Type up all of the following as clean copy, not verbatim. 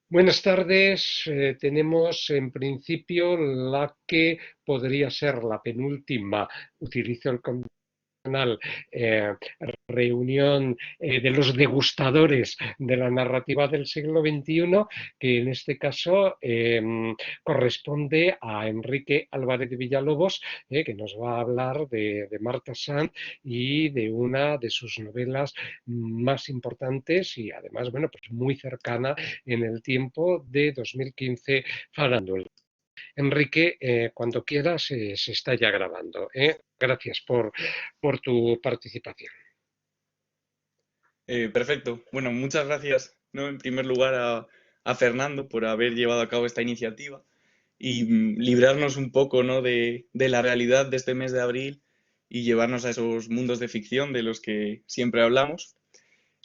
Buenas tardes. Tenemos en principio la que podría ser la penúltima, utilizo el convencional, eh, reunión de los degustadores de la narrativa del siglo XXI, que en este caso corresponde a Enrique Álvarez de Villalobos, que nos va a hablar de Marta Sanz y de una de sus novelas más importantes y además, bueno, pues muy cercana en el tiempo de 2015, Farándula. Enrique, cuando quieras, se está ya grabando. Gracias por tu participación. Perfecto. Bueno, muchas gracias, ¿no? En primer lugar a Fernando por haber llevado a cabo esta iniciativa y librarnos un poco, ¿no? de la realidad de este mes de abril y llevarnos a esos mundos de ficción de los que siempre hablamos.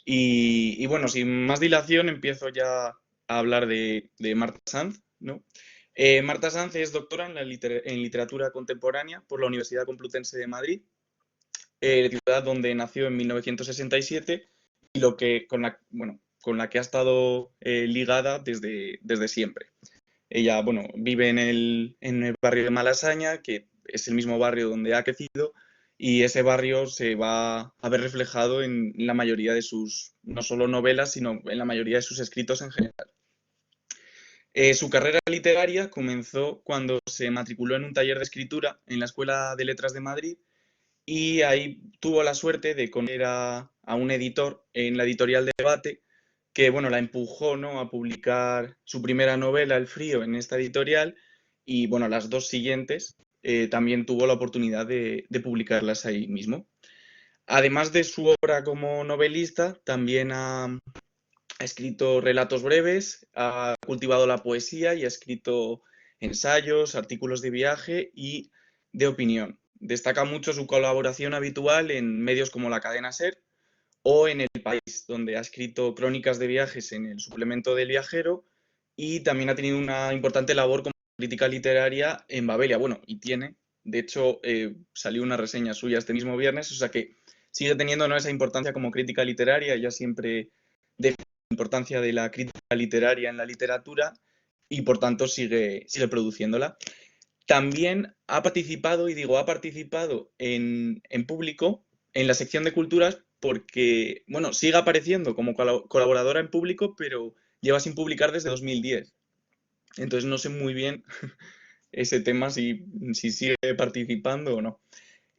Y bueno, sin más dilación, empiezo ya a hablar de Marta Sanz, ¿no? Marta Sanz es doctora en literatura contemporánea por la Universidad Complutense de Madrid, ciudad donde nació en 1967 y bueno, con la que ha estado ligada desde siempre. Ella, bueno, vive en el barrio de Malasaña, que es el mismo barrio donde ha crecido, y ese barrio se va a ver reflejado en la mayoría de sus, no solo novelas, sino en la mayoría de sus escritos en general. Su carrera literaria comenzó cuando se matriculó en un taller de escritura en la Escuela de Letras de Madrid y ahí tuvo la suerte de conocer a un editor en la editorial Debate que, bueno, la empujó, ¿no? a publicar su primera novela, El frío, en esta editorial y, bueno, las dos siguientes también tuvo la oportunidad de publicarlas ahí mismo. Además de su obra como novelista, también ha escrito relatos breves, ha cultivado la poesía y ha escrito ensayos, artículos de viaje y de opinión. Destaca mucho su colaboración habitual en medios como la cadena SER o en El País, donde ha escrito crónicas de viajes en el suplemento del viajero y también ha tenido una importante labor como crítica literaria en Babelia. Bueno, y tiene, de hecho, salió una reseña suya este mismo viernes, o sea que sigue teniendo, ¿no? esa importancia como crítica literaria. Ella siempre define la importancia de la crítica literaria en la literatura y por tanto sigue produciéndola. También ha participado, y digo ha participado en público, en la sección de culturas, porque, bueno, sigue apareciendo como colaboradora en público, pero lleva sin publicar desde 2010. Entonces no sé muy bien ese tema, si sigue participando o no.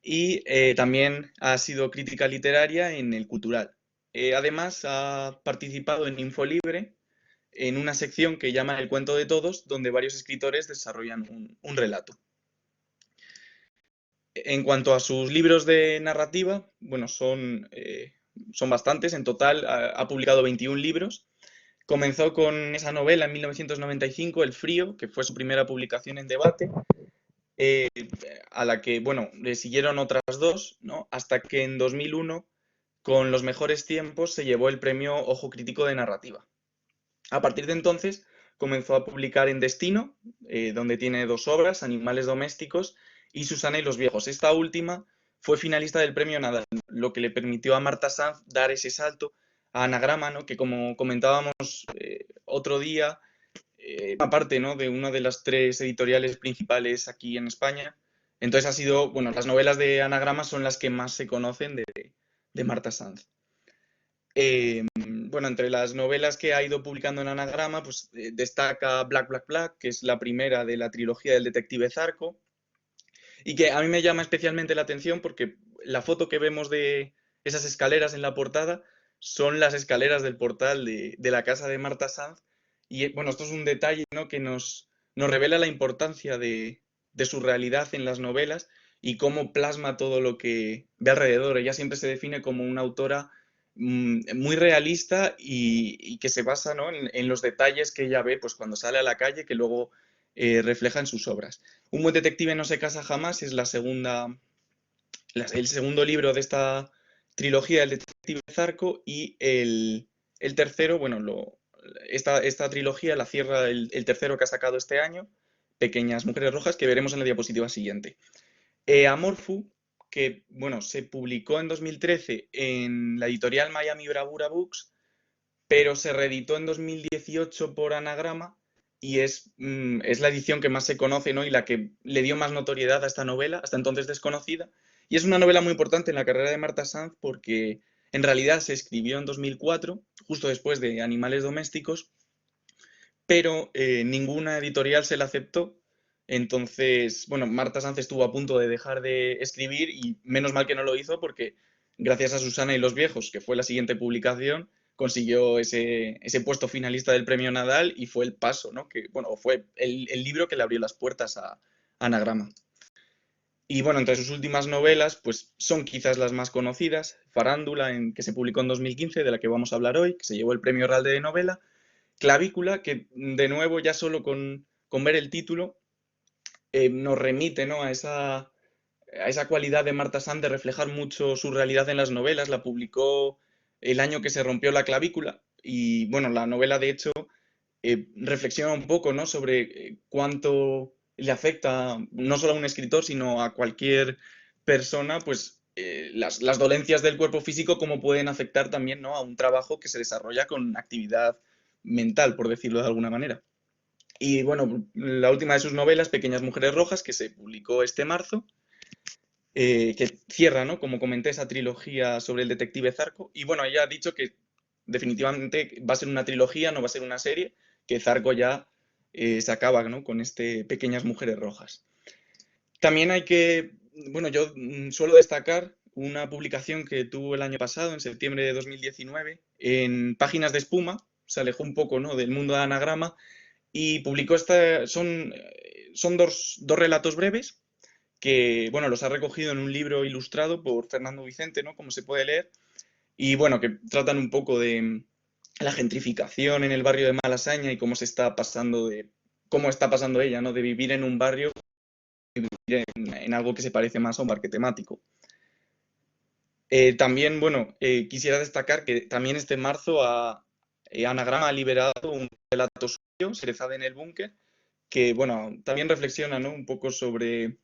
Y también ha sido crítica literaria en el Cultural. Además, ha participado en Infolibre, en una sección que llama El cuento de todos, donde varios escritores desarrollan un relato. En cuanto a sus libros de narrativa, bueno, son bastantes. En total ha publicado 21 libros. Comenzó con esa novela en 1995, El frío, que fue su primera publicación en Debate, eh, a la que, bueno, le siguieron otras dos, ¿no? Hasta que en 2001, con Los mejores tiempos, se llevó el premio Ojo Crítico de Narrativa. A partir de entonces, comenzó a publicar en Destino, donde tiene dos obras, Animales domésticos y Susana y los viejos. Esta última fue finalista del premio Nadal, lo que le permitió a Marta Sanz dar ese salto a Anagrama, ¿no? que como comentábamos otro día, aparte, ¿no? de una de las tres editoriales principales aquí en España. Entonces ha sido, bueno, las novelas de Anagrama son las que más se conocen de Marta Sanz. Bueno, entre las novelas que ha ido publicando en Anagrama, pues destaca Black, Black, Black, que es la primera de la trilogía del detective Zarco, y que a mí me llama especialmente la atención porque la foto que vemos de esas escaleras en la portada son las escaleras del portal de la casa de Marta Sanz, y bueno, esto es un detalle, ¿no? que nos revela la importancia de su realidad en las novelas y cómo plasma todo lo que ve alrededor. Ella siempre se define como una autora muy realista y que se basa, ¿no? en los detalles que ella ve pues, cuando sale a la calle, que luego refleja en sus obras. Un buen detective no se casa jamás es el segundo libro de esta trilogía, El detective Zarco, y el tercero, bueno, esta trilogía la cierra el tercero que ha sacado este año, Pequeñas Mujeres Rojas, que veremos en la diapositiva siguiente. Amorfu, que bueno, se publicó en 2013 en la editorial Miami Bravura Books, pero se reeditó en 2018 por Anagrama y es la edición que más se conoce, ¿no? Y la que le dio más notoriedad a esta novela, hasta entonces desconocida. Y es una novela muy importante en la carrera de Marta Sanz porque en realidad se escribió en 2004, justo después de Animales Domésticos, pero ninguna editorial se la aceptó. Entonces, bueno, Marta Sanz estuvo a punto de dejar de escribir y menos mal que no lo hizo porque gracias a Susana y los viejos, que fue la siguiente publicación, consiguió ese puesto finalista del premio Nadal y fue el paso, ¿no? Que, bueno, fue el libro que le abrió las puertas a Anagrama. Y bueno, entre sus últimas novelas, pues son quizás las más conocidas, Farándula, que se publicó en 2015, de la que vamos a hablar hoy, que se llevó el premio Ralde de novela, Clavícula, que de nuevo ya solo con ver el título nos remite, ¿no? a esa cualidad de Marta Sand de reflejar mucho su realidad en las novelas. La publicó el año que se rompió la clavícula y bueno, la novela de hecho reflexiona un poco, ¿no? sobre cuánto le afecta no solo a un escritor, sino a cualquier persona, pues las dolencias del cuerpo físico, cómo pueden afectar también, ¿no? a un trabajo que se desarrolla con actividad mental, por decirlo de alguna manera. Y bueno, la última de sus novelas, Pequeñas Mujeres Rojas, que se publicó este marzo, que cierra, ¿no? Como comenté, esa trilogía sobre el detective Zarco. Y bueno, ella ha dicho que definitivamente va a ser una trilogía, no va a ser una serie, que Zarco ya se acaba, ¿no? con este Pequeñas Mujeres Rojas. También hay que, bueno, yo suelo destacar una publicación que tuvo el año pasado, en septiembre de 2019, en Páginas de Espuma, se alejó un poco, ¿no? del mundo de Anagrama y publicó son dos relatos breves que, bueno, los ha recogido en un libro ilustrado por Fernando Vicente, ¿no? Como se puede leer, y bueno, que tratan un poco de la gentrificación en el barrio de Malasaña y cómo está pasando ella, ¿no? De vivir en un barrio en algo que se parece más a un parque temático. También, bueno, quisiera destacar que también este marzo Anagrama ha liberado un relato suyo, Cerezada en el búnker, que, bueno, también reflexiona, ¿no? un poco sobre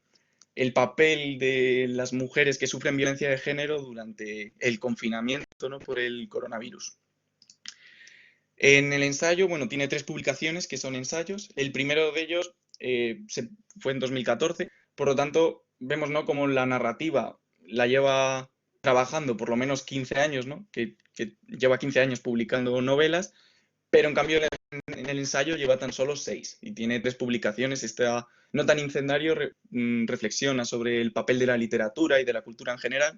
el papel de las mujeres que sufren violencia de género durante el confinamiento, ¿no? por el coronavirus. En el ensayo, bueno, tiene 3 publicaciones que son ensayos. El primero de ellos fue en 2014, por lo tanto, vemos, ¿no? como la narrativa la lleva trabajando por lo menos 15 años, ¿no? que lleva 15 años publicando novelas, pero en cambio en el ensayo lleva tan solo 6 y tiene 3 publicaciones. Esta no tan incendiario reflexiona sobre el papel de la literatura y de la cultura en general.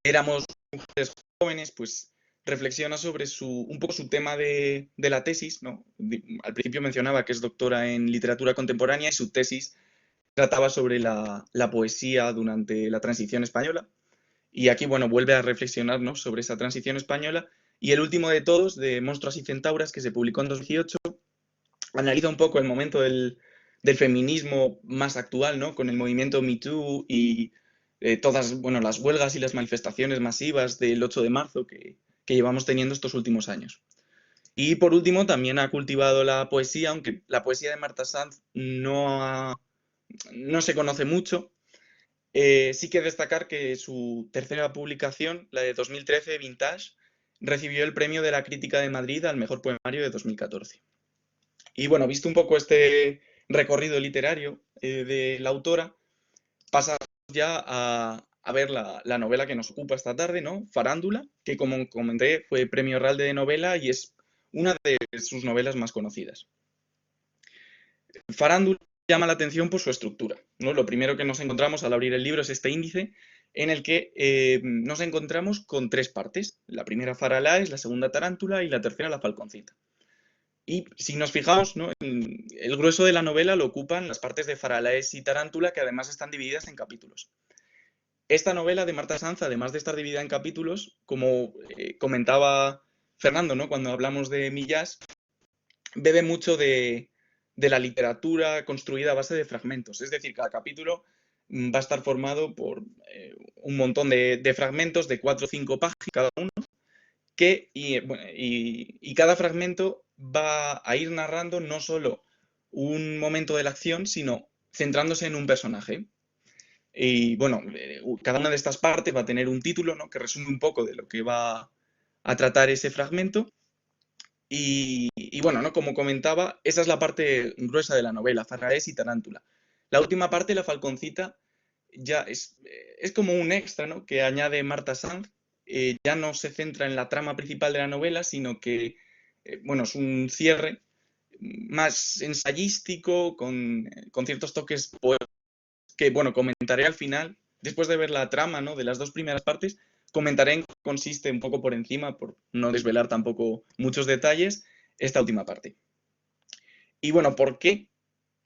Éramos mujeres jóvenes, pues reflexiona sobre un poco su tema de la tesis, ¿no? Al principio mencionaba que es doctora en literatura contemporánea y su tesis trataba sobre la poesía durante la transición española. Y aquí, bueno, vuelve a reflexionar, ¿no? sobre esa transición española. Y el último de todos, de Monstruos y Centauras, que se publicó en 2018, analiza un poco el momento del feminismo más actual, ¿no? Con el movimiento Me Too y todas, bueno, las huelgas y las manifestaciones masivas del 8 de marzo que llevamos teniendo estos últimos años. Y por último, también ha cultivado la poesía, aunque la poesía de Marta Sanz no se conoce mucho. Sí que destacar que su tercera publicación, la de 2013, Vintage, recibió el premio de la Crítica de Madrid al mejor poemario de 2014. Y bueno, visto un poco este recorrido literario de la autora, pasamos ya a ver la novela que nos ocupa esta tarde, ¿no? Farándula, que como comenté fue premio Ralde de novela y es una de sus novelas más conocidas. Farándula llama la atención por su estructura, ¿no? Lo primero que nos encontramos al abrir el libro es este índice en el que nos encontramos con 3 partes. La primera Faralaes, la segunda Tarántula y la tercera la Falconcita. Y si nos fijamos, ¿no? el grueso de la novela lo ocupan las partes de Faralaes y Tarántula, que además están divididas en capítulos. Esta novela de Marta Sanz, además de estar dividida en capítulos, como comentaba Fernando, ¿no? cuando hablamos de Millás, bebe mucho de la literatura construida a base de fragmentos. Es decir, cada capítulo va a estar formado por un montón de fragmentos de 4 o 5 páginas cada uno, y cada fragmento va a ir narrando no solo un momento de la acción, sino centrándose en un personaje. Y bueno, cada una de estas partes va a tener un título, ¿no? que resume un poco de lo que va a tratar ese fragmento. Y bueno, ¿no? Como comentaba, esa es la parte gruesa de la novela, Farraés y Tarántula. La última parte, La Falconcita, ya es como un extra, ¿no? Que añade Marta Sanz. Ya no se centra en la trama principal de la novela, sino que, bueno, es un cierre más ensayístico, con ciertos toques que, bueno, comentaré al final, después de ver la trama, ¿no? De las dos primeras partes, comentaré en qué consiste un poco por encima, por no desvelar tampoco muchos detalles, esta última parte. Y bueno, ¿por qué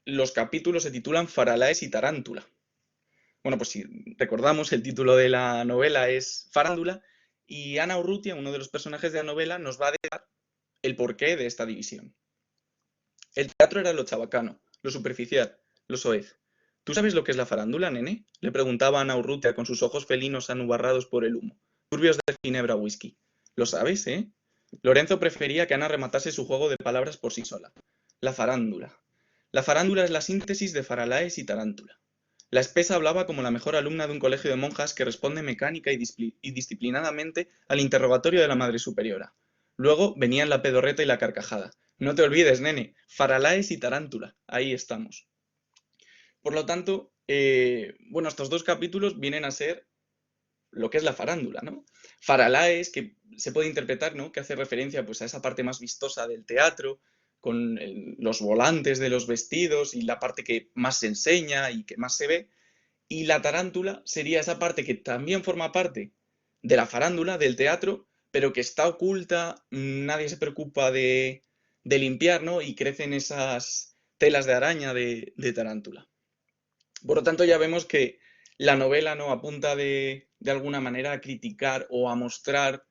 los capítulos se titulan Faralaes y Tarántula? Bueno, pues si recordamos, el título de la novela es Farándula y Ana Urrutia, uno de los personajes de la novela, nos va a dar el porqué de esta división. El teatro era lo chabacano, lo superficial, lo soez. ¿Tú sabes lo que es la farándula, nene? Le preguntaba Ana Urrutia con sus ojos felinos anubarrados por el humo, turbios de ginebra whisky. ¿Lo sabes, eh? Lorenzo prefería que Ana rematase su juego de palabras por sí sola. La farándula. La farándula es la síntesis de Faralaes y Tarántula. La espesa hablaba como la mejor alumna de un colegio de monjas que responde mecánica y disciplinadamente al interrogatorio de la madre superiora. Luego venían la pedorreta y la carcajada. No te olvides, nene, Faralaes y Tarántula, ahí estamos. Por lo tanto, bueno, estos dos capítulos vienen a ser lo que es la farándula, ¿no? Faralaes, que se puede interpretar, ¿no? Que hace referencia pues, a esa parte más vistosa del teatro, con los volantes de los vestidos y la parte que más se enseña y que más se ve. Y la tarántula sería esa parte que también forma parte de la farándula, del teatro, pero que está oculta, nadie se preocupa de limpiar, ¿no? Y crecen esas telas de araña de tarántula. Por lo tanto, ya vemos que la novela no apunta de alguna manera a criticar o a mostrar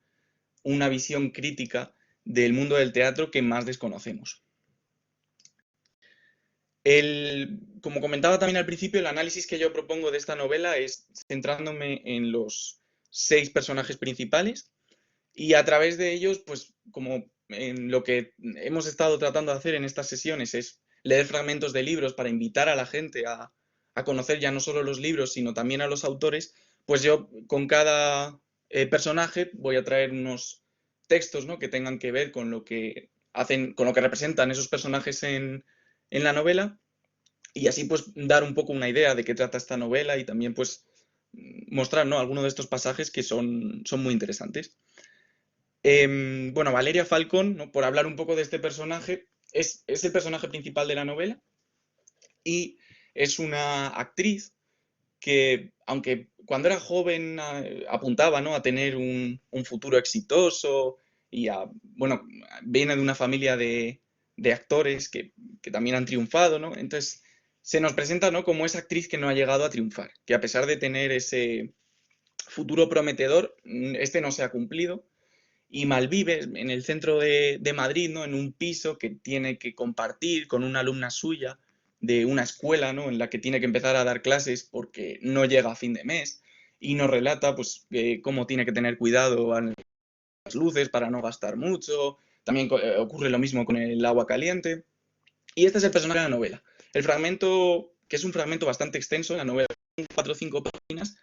una visión crítica del mundo del teatro que más desconocemos. Como comentaba también al principio, el análisis que yo propongo de esta novela es centrándome en los 6 personajes principales y a través de ellos, pues como en lo que hemos estado tratando de hacer en estas sesiones es leer fragmentos de libros para invitar a la gente a conocer ya no solo los libros, sino también a los autores, pues yo con cada personaje voy a traer unos textos, ¿no? Que tengan que ver con lo que hacen, con lo que representan esos personajes en la novela y así pues dar un poco una idea de qué trata esta novela y también pues mostrar, ¿no? Algunos de estos pasajes que son muy interesantes. Bueno, Valeria Falcón, ¿no? Por hablar un poco de este personaje, es el personaje principal de la novela y es una actriz que, aunque cuando era joven apuntaba, ¿no? A tener un futuro exitoso y bueno, viene de una familia de actores que también han triunfado, ¿no? Entonces se nos presenta, ¿no? Como esa actriz que no ha llegado a triunfar, que a pesar de tener ese futuro prometedor, este no se ha cumplido y malvive en el centro de Madrid, ¿no? En un piso que tiene que compartir con una alumna suya de una escuela, ¿no? En la que tiene que empezar a dar clases porque no llega a fin de mes y nos relata pues cómo tiene que tener cuidado a las luces para no gastar mucho. También ocurre lo mismo con el agua caliente. Y este es el personaje de la novela. El fragmento, que es un fragmento bastante extenso, la novela son 4 o 5 páginas,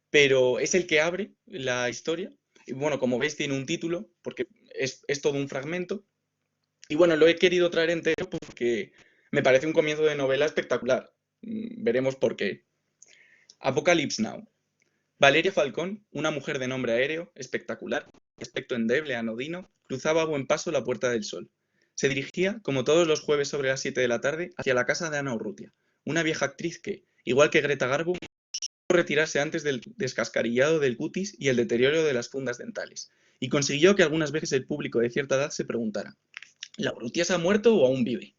pero es el que abre la historia. Y bueno, como veis, tiene un título, porque es todo un fragmento. Y bueno, lo he querido traer entero porque me parece un comienzo de novela espectacular. Veremos por qué. Apocalypse Now. Valeria Falcón, una mujer de nombre aéreo, espectacular, aspecto endeble, anodino, cruzaba a buen paso la Puerta del Sol. Se dirigía, como todos los jueves sobre las 7 de la tarde, hacia la casa de Ana Urrutia, una vieja actriz que, igual que Greta Garbo, retirarse antes del descascarillado del cutis y el deterioro de las fundas dentales, y consiguió que algunas veces el público de cierta edad se preguntara: ¿la Urrutia se ha muerto o aún vive?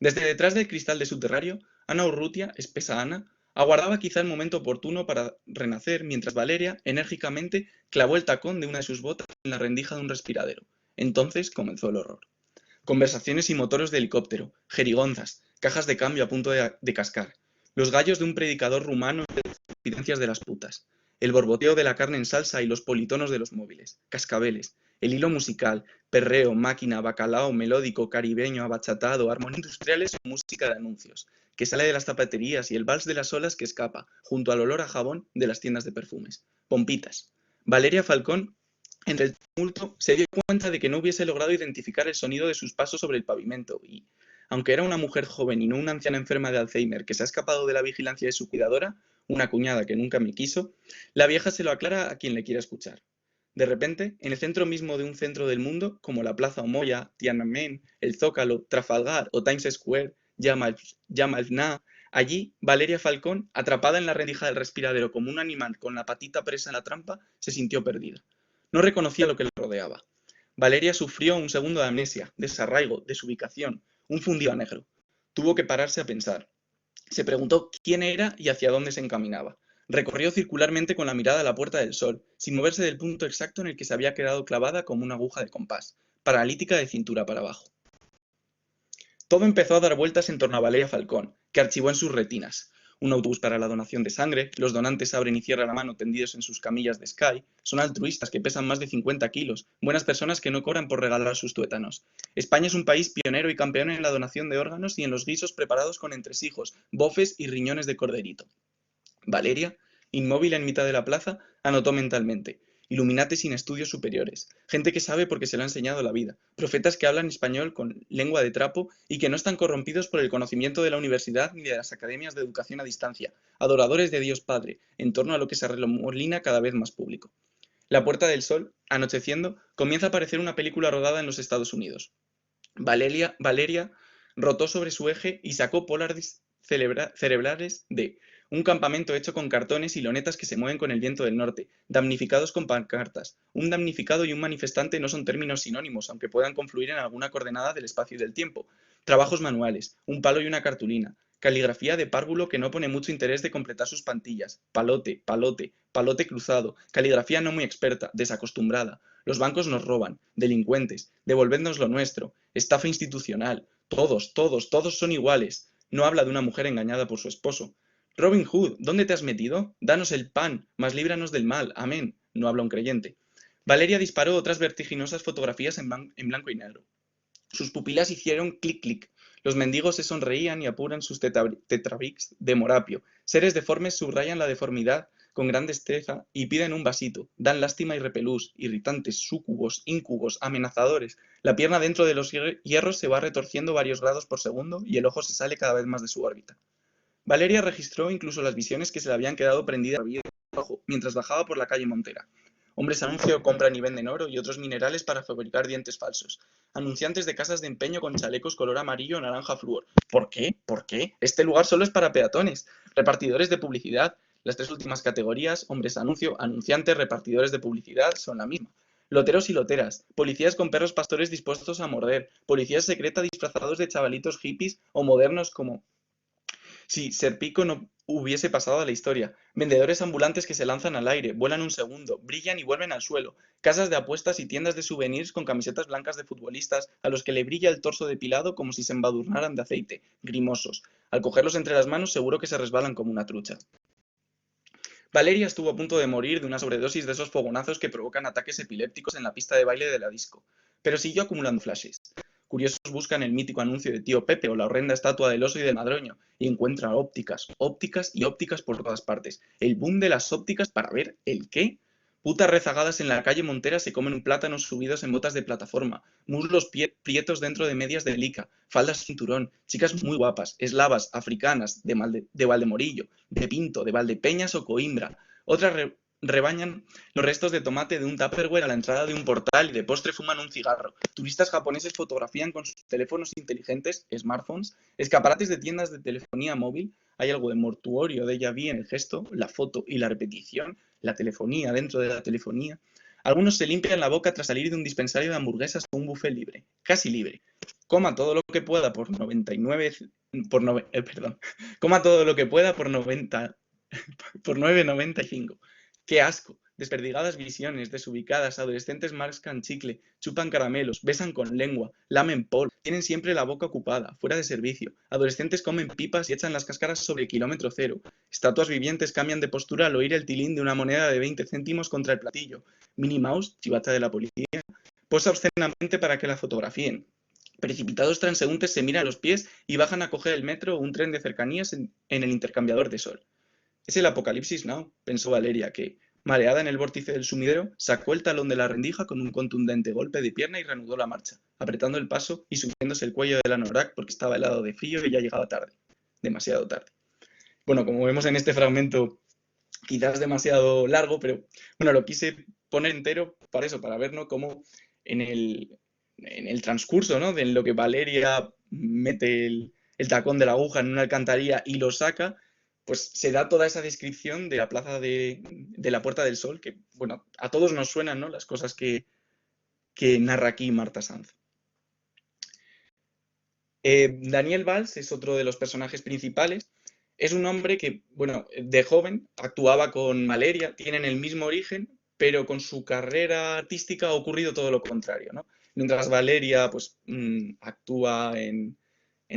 Desde detrás del cristal de su terrario, Ana Urrutia, espesa Ana, aguardaba quizá el momento oportuno para renacer mientras Valeria enérgicamente clavó el tacón de una de sus botas en la rendija de un respiradero. Entonces comenzó el horror. Conversaciones y motores de helicóptero, jerigonzas, cajas de cambio a punto de cascar, los gallos de un predicador rumano y las evidencias de las putas, el borboteo de la carne en salsa y los politonos de los móviles, cascabeles, el hilo musical, perreo, máquina, bacalao, melódico, caribeño, abachatado, armonías industriales o música de anuncios, que sale de las zapaterías y el vals de las olas que escapa, junto al olor a jabón de las tiendas de perfumes. Pompitas. Valeria Falcón Entre el tumulto, se dio cuenta de que no hubiese logrado identificar el sonido de sus pasos sobre el pavimento y, aunque era una mujer joven y no una anciana enferma de Alzheimer que se ha escapado de la vigilancia de su cuidadora, una cuñada que nunca me quiso, la vieja se lo aclara a quien le quiera escuchar. De repente, en el centro mismo de un centro del mundo, como la Plaza Omoya, Tiananmen, el Zócalo, Trafalgar o Times Square, Yamalná, allí Valeria Falcón, atrapada en la rendija del respiradero como un animal con la patita presa en la trampa, se sintió perdida. No reconocía lo que le rodeaba. Valeria sufrió un segundo de amnesia, desarraigo, desubicación, un fundido a negro. Tuvo que pararse a pensar. Se preguntó quién era y hacia dónde se encaminaba. Recorrió circularmente con la mirada la Puerta del Sol, sin moverse del punto exacto en el que se había quedado clavada como una aguja de compás, paralítica de cintura para abajo. Todo empezó a dar vueltas en torno a Valeria Falcón, que archivó en sus retinas. Un autobús para la donación de sangre, los donantes abren y cierran la mano tendidos en sus camillas de Sky, son altruistas que pesan más de 50 kilos, buenas personas que no cobran por regalar sus tuétanos. España es un país pionero y campeón en la donación de órganos y en los guisos preparados con entresijos, bofes y riñones de corderito. Valeria, inmóvil en mitad de la plaza, anotó mentalmente: Illuminati sin estudios superiores, gente que sabe porque se lo ha enseñado la vida, profetas que hablan español con lengua de trapo y que no están corrompidos por el conocimiento de la universidad ni de las academias de educación a distancia, adoradores de Dios Padre, en torno a lo que se arremolina cada vez más público. La Puerta del Sol, anocheciendo, comienza a parecer una película rodada en los Estados Unidos. Valeria rotó sobre su eje y sacó polares cerebrales de un campamento hecho con cartones y lonetas que se mueven con el viento del norte, damnificados con pancartas. Un damnificado y un manifestante no son términos sinónimos, aunque puedan confluir en alguna coordenada del espacio y del tiempo. Trabajos manuales, un palo y una cartulina. Caligrafía de párvulo que no pone mucho interés de completar sus plantillas. Palote, palote, palote cruzado. Caligrafía no muy experta, desacostumbrada. Los bancos nos roban. Delincuentes. Devolvednos lo nuestro. Estafa institucional. Todos, todos, todos son iguales. No habla de una mujer engañada por su esposo. Robin Hood, ¿dónde te has metido? Danos el pan, mas líbranos del mal. Amén. No habla un creyente. Valeria disparó otras vertiginosas fotografías en blanco y negro. Sus pupilas hicieron clic-clic. Los mendigos se sonreían y apuran sus tetrabrics de morapio. Seres deformes subrayan la deformidad con gran destreza y piden un vasito. Dan lástima y repelús, irritantes, súcubos, íncubos, amenazadores. La pierna dentro de los hierros se va retorciendo varios grados por segundo y el ojo se sale cada vez más de su órbita. Valeria registró incluso las visiones que se le habían quedado prendidas mientras bajaba por la calle Montera. Hombres anuncio compran y venden oro y otros minerales para fabricar dientes falsos. Anunciantes de casas de empeño con chalecos color amarillo o naranja flúor. ¿Por qué? ¿Por qué? Este lugar solo es para peatones. Repartidores de publicidad. Las tres últimas categorías, hombres anuncio, anunciantes, repartidores de publicidad, son la misma. Loteros y loteras, policías con perros pastores dispuestos a morder, policías secreta disfrazados de chavalitos hippies o modernos como si Serpico no hubiese pasado a la historia. Vendedores ambulantes que se lanzan al aire, vuelan un segundo, brillan y vuelven al suelo. Casas de apuestas y tiendas de souvenirs con camisetas blancas de futbolistas a los que le brilla el torso depilado como si se embadurnaran de aceite, grimosos. Al cogerlos entre las manos seguro que se resbalan como una trucha. Valeria estuvo a punto de morir de una sobredosis de esos fogonazos que provocan ataques epilépticos en la pista de baile de la disco, pero siguió acumulando flashes. Curiosos buscan el mítico anuncio de Tío Pepe o la horrenda estatua del oso y del madroño y encuentran ópticas, ópticas y ópticas por todas partes. El boom de las ópticas para ver ¿el qué? Putas rezagadas en la calle Montera se comen un plátano subidos en botas de plataforma, muslos prietos dentro de medias de lica, faldas cinturón, chicas muy guapas, eslavas, africanas, de Valdemorillo, de Pinto, de Valdepeñas o Coimbra. Otras rebañan los restos de tomate de un Tupperware a la entrada de un portal y de postre fuman un cigarro. Turistas japoneses fotografían con sus teléfonos inteligentes, smartphones, escaparates de tiendas de telefonía móvil. Hay algo de mortuorio de déjà vu en el gesto, la foto y la repetición, la telefonía dentro de la telefonía. Algunos se limpian la boca tras salir de un dispensario de hamburguesas o un buffet libre, casi libre. Coma todo lo que pueda por 99 perdón. Coma todo lo que pueda por 90 por 9,95. ¡Qué asco! Desperdigadas visiones, desubicadas, adolescentes mascan chicle, chupan caramelos, besan con lengua, lamen polvo, tienen siempre la boca ocupada, fuera de servicio. Adolescentes comen pipas y echan las cáscaras sobre el kilómetro cero. Estatuas vivientes cambian de postura al oír el tilín de una moneda de 20 céntimos contra el platillo. Minnie Mouse, chivata de la policía, posa obscenamente para que la fotografíen. Precipitados transeúntes se miran los pies y bajan a coger el metro o un tren de cercanías en el intercambiador de sol. Es el apocalipsis now, pensó Valeria, que, Mareada en el vórtice del sumidero, sacó el talón de la rendija con un contundente golpe de pierna y reanudó la marcha, apretando el paso y subiéndose el cuello del anorak porque estaba helado de frío y ya llegaba tarde, demasiado tarde. Bueno, como vemos en este fragmento, quizás demasiado largo, pero bueno, lo quise poner entero para eso, para ver, ¿no?, cómo en el transcurso, ¿no?, de lo que Valeria mete el tacón de la aguja en una alcantarilla y lo saca, pues se da toda esa descripción de la plaza de la Puerta del Sol, que, bueno, a todos nos suenan, ¿no?, las cosas que narra aquí Marta Sanz. Daniel Valls es otro de los personajes principales. Es un hombre que, bueno, de joven actuaba con Valeria, tienen el mismo origen, pero con su carrera artística ha ocurrido todo lo contrario, ¿no? Mientras Valeria, pues, actúa en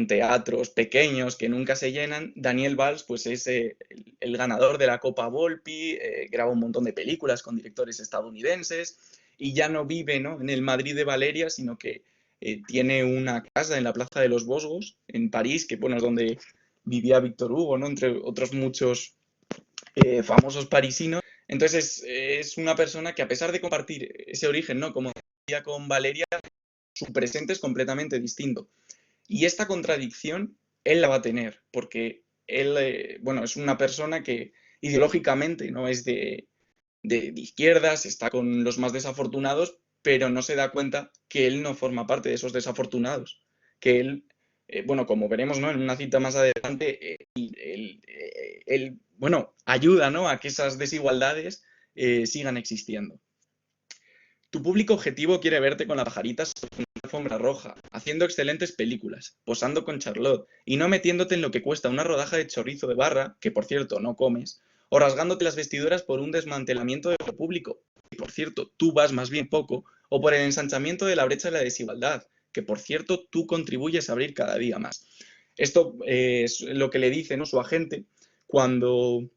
teatros pequeños que nunca se llenan, Daniel Valls, pues, es el ganador de la Copa Volpi, graba un montón de películas con directores estadounidenses y ya no vive, ¿no?, en el Madrid de Valeria, sino que tiene una casa en la Plaza de los Bosgos, en París, que, bueno, es donde vivía Víctor Hugo, ¿no?, entre otros muchos famosos parisinos. Entonces es una persona que, a pesar de compartir ese origen, ¿no?, como decía con Valeria, su presente es completamente distinto. Y esta contradicción él la va a tener, porque él, bueno, es una persona que ideológicamente no es de izquierdas, está con los más desafortunados, pero no se da cuenta que él no forma parte de esos desafortunados, que él, bueno, como veremos, ¿no?, en una cita más adelante, él, bueno, ayuda, ¿no?, a que esas desigualdades sigan existiendo. Tu público objetivo quiere verte con la pajarita sobre una alfombra roja, haciendo excelentes películas, posando con Charlotte y no metiéndote en lo que cuesta una rodaja de chorizo de barra, que por cierto no comes, o rasgándote las vestiduras por un desmantelamiento de lo público, que por cierto tú vas más bien poco, o por el ensanchamiento de la brecha de la desigualdad, que por cierto tú contribuyes a abrir cada día más. Esto es lo que le dice, ¿no?, su agente cuando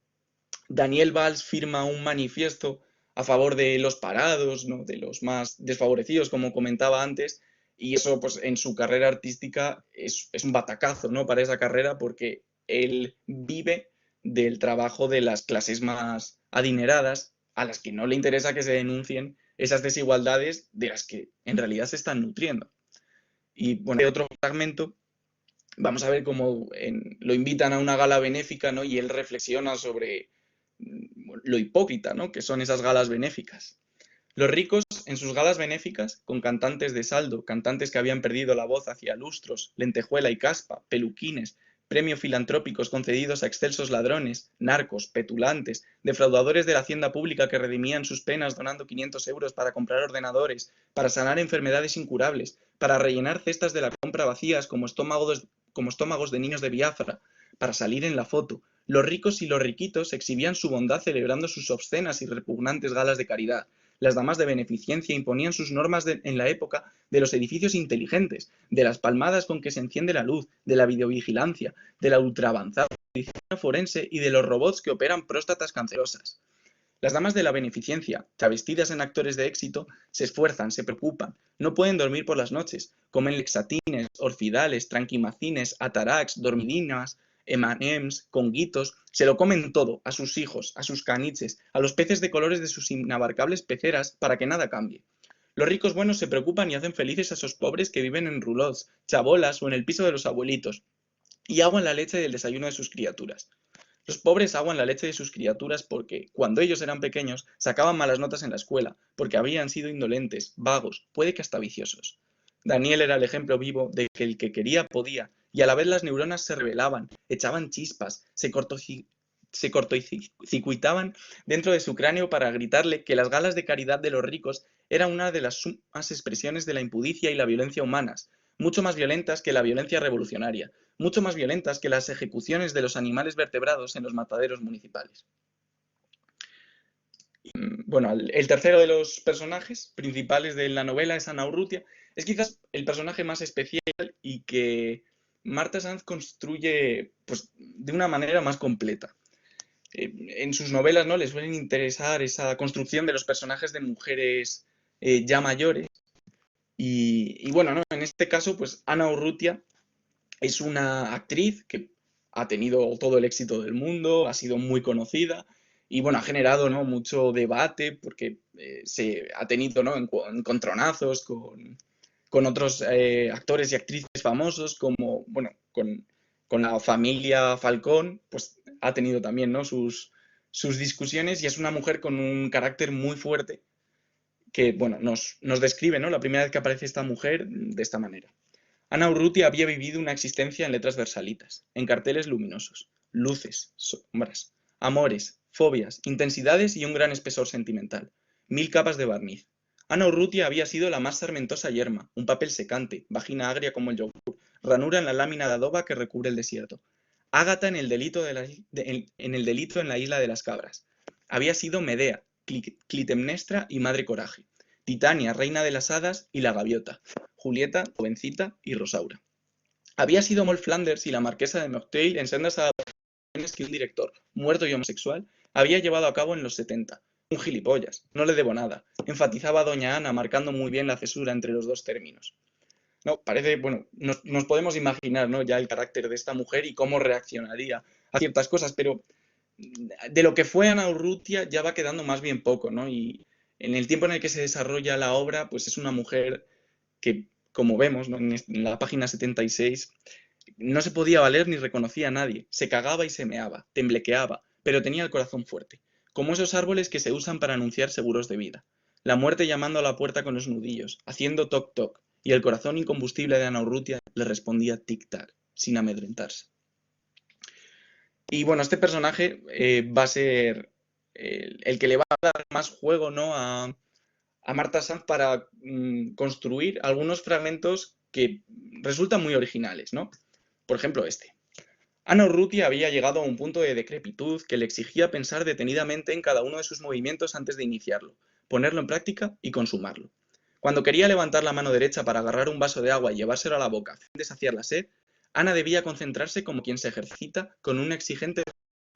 Daniel Valls firma un manifiesto a favor de los parados, ¿no?, de los más desfavorecidos, como comentaba antes, y eso, pues, en su carrera artística es un batacazo, ¿no?, para esa carrera, porque él vive del trabajo de las clases más adineradas, a las que no le interesa que se denuncien esas desigualdades de las que en realidad se están nutriendo. Y bueno, hay otro fragmento. Vamos a ver cómo lo invitan a una gala benéfica, ¿no?, y él reflexiona sobre lo hipócrita, ¿no?, que son esas galas benéficas. Los ricos, en sus galas benéficas, con cantantes de saldo, cantantes que habían perdido la voz hacia lustros, lentejuela y caspa, peluquines, premios filantrópicos concedidos a excelsos ladrones, narcos, petulantes, defraudadores de la hacienda pública que redimían sus penas donando 500 euros para comprar ordenadores, para sanar enfermedades incurables, para rellenar cestas de la compra vacías como estómagos de niños de Biafra, para salir en la foto. Los ricos y los riquitos exhibían su bondad celebrando sus obscenas y repugnantes galas de caridad. Las damas de beneficencia imponían sus normas en la época de los edificios inteligentes, de las palmadas con que se enciende la luz, de la videovigilancia, de la ultraavanzada medicina forense y de los robots que operan próstatas cancerosas. Las damas de la beneficencia, travestidas en actores de éxito, se esfuerzan, se preocupan, no pueden dormir por las noches, comen lexatines, orfidales, tranquimacines, atarax, dormidinas, M&M's, conguitos, se lo comen todo, a sus hijos, a sus caniches, a los peces de colores de sus inabarcables peceras, para que nada cambie. Los ricos buenos se preocupan y hacen felices a esos pobres que viven en roulots, chabolas o en el piso de los abuelitos, y aguan la leche del desayuno de sus criaturas. Los pobres aguan la leche de sus criaturas porque, cuando ellos eran pequeños, sacaban malas notas en la escuela, porque habían sido indolentes, vagos, puede que hasta viciosos. Daniel era el ejemplo vivo de que el que quería podía, y a la vez las neuronas se rebelaban, echaban chispas, se cortocircuitaban dentro de su cráneo para gritarle que las galas de caridad de los ricos eran una de las sumas expresiones de la impudicia y la violencia humanas, mucho más violentas que la violencia revolucionaria, mucho más violentas que las ejecuciones de los animales vertebrados en los mataderos municipales. Bueno, el tercero de los personajes principales de la novela es Ana Urrutia. Es quizás el personaje más especial y que Marta Sanz construye, pues, de una manera más completa. En sus novelas, ¿no?, les suelen interesar esa construcción de los personajes de mujeres ya mayores. Y bueno, ¿no?, en este caso, pues Ana Urrutia es una actriz que ha tenido todo el éxito del mundo, ha sido muy conocida Y bueno, ha generado, ¿no?, mucho debate porque se ha tenido, ¿no?, encontronazos con otros actores y actrices famosos, como, bueno, con la familia Falcón, pues ha tenido también, ¿no?, sus discusiones, y es una mujer con un carácter muy fuerte que, bueno, nos describe, ¿no?, la primera vez que aparece esta mujer de esta manera. Ana Urrutia había vivido una existencia en letras versalitas, en carteles luminosos, luces, sombras, amores, fobias, intensidades y un gran espesor sentimental. 1000 capas de barniz. Ana Urrutia había sido la más sarmentosa yerma, un papel secante, vagina agria como el yogur, ranura en la lámina de adoba que recubre el desierto. Ágata en el delito, en el delito en la isla de las cabras. Había sido Medea, Clitemnestra y Madre Coraje. Titania, reina de las hadas, y la gaviota. Julieta, jovencita, y Rosaura. Había sido Moll Flanders y la marquesa de Merteuil en sendas adaptaciones que un director, muerto y homosexual, había llevado a cabo en los 70. Un gilipollas, no le debo nada, enfatizaba doña Ana, marcando muy bien la cesura entre los dos términos. No, parece, bueno, nos podemos imaginar, ¿no?, ya el carácter de esta mujer y cómo reaccionaría a ciertas cosas, pero de lo que fue Ana Urrutia ya va quedando más bien poco, ¿no? Y en el tiempo en el que se desarrolla la obra, pues es una mujer que, como vemos, ¿no?, en la página 76, no se podía valer ni reconocía a nadie, se cagaba y se meaba, temblequeaba, pero tenía el corazón fuerte, como esos árboles que se usan para anunciar seguros de vida. La muerte llamando a la puerta con los nudillos, haciendo toc toc, y el corazón incombustible de Ana Urrutia le respondía tic-tac, sin amedrentarse. Y bueno, este personaje va a ser el que le va a dar más juego, ¿no?, a Marta Sanz para construir algunos fragmentos que resultan muy originales, ¿no? Por ejemplo, este. Ana Urrutia había llegado a un punto de decrepitud que le exigía pensar detenidamente en cada uno de sus movimientos antes de iniciarlo, ponerlo en práctica y consumarlo. Cuando quería levantar la mano derecha para agarrar un vaso de agua y llevárselo a la boca a fin de saciar la sed, Ana debía concentrarse como quien se ejercita con una exigente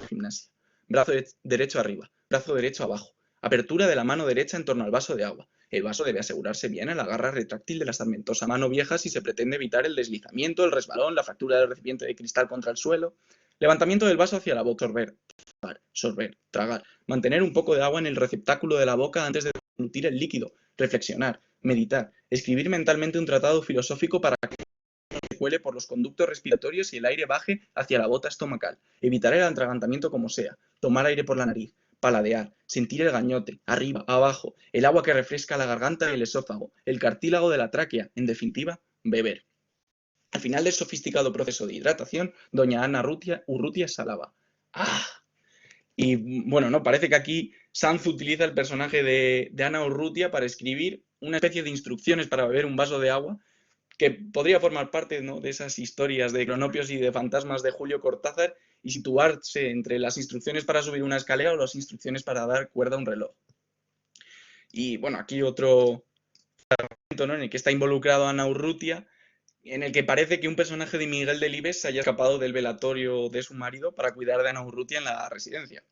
gimnasia. Brazo derecho arriba, brazo derecho abajo, apertura de la mano derecha en torno al vaso de agua. El vaso debe asegurarse bien en la garra retráctil de la sarmentosa mano vieja si se pretende evitar el deslizamiento, el resbalón, la fractura del recipiente de cristal contra el suelo. Levantamiento del vaso hacia la boca, sorber, tragar. Mantener un poco de agua en el receptáculo de la boca antes de deglutir el líquido. Reflexionar, meditar, escribir mentalmente un tratado filosófico para que se cuele por los conductos respiratorios y el aire baje hacia la bota estomacal. Evitar el atragantamiento como sea. Tomar aire por la nariz. Paladear, sentir el gañote, arriba, abajo, el agua que refresca la garganta y el esófago, el cartílago de la tráquea, en definitiva, beber. Al final del sofisticado proceso de hidratación, doña Ana Urrutia exhalaba. ¡Ah! Y bueno, no, parece que aquí Sanz utiliza el personaje de Ana Urrutia para escribir una especie de instrucciones para beber un vaso de agua que podría formar parte, ¿no?, de esas historias de cronopios y de fantasmas de Julio Cortázar y situarse entre las instrucciones para subir una escalera o las instrucciones para dar cuerda a un reloj. Y bueno, aquí otro momento, ¿no?, en el que está involucrado Ana Urrutia, en el que parece que un personaje de Miguel Delibes se haya escapado del velatorio de su marido para cuidar de Ana Urrutia en la residencia.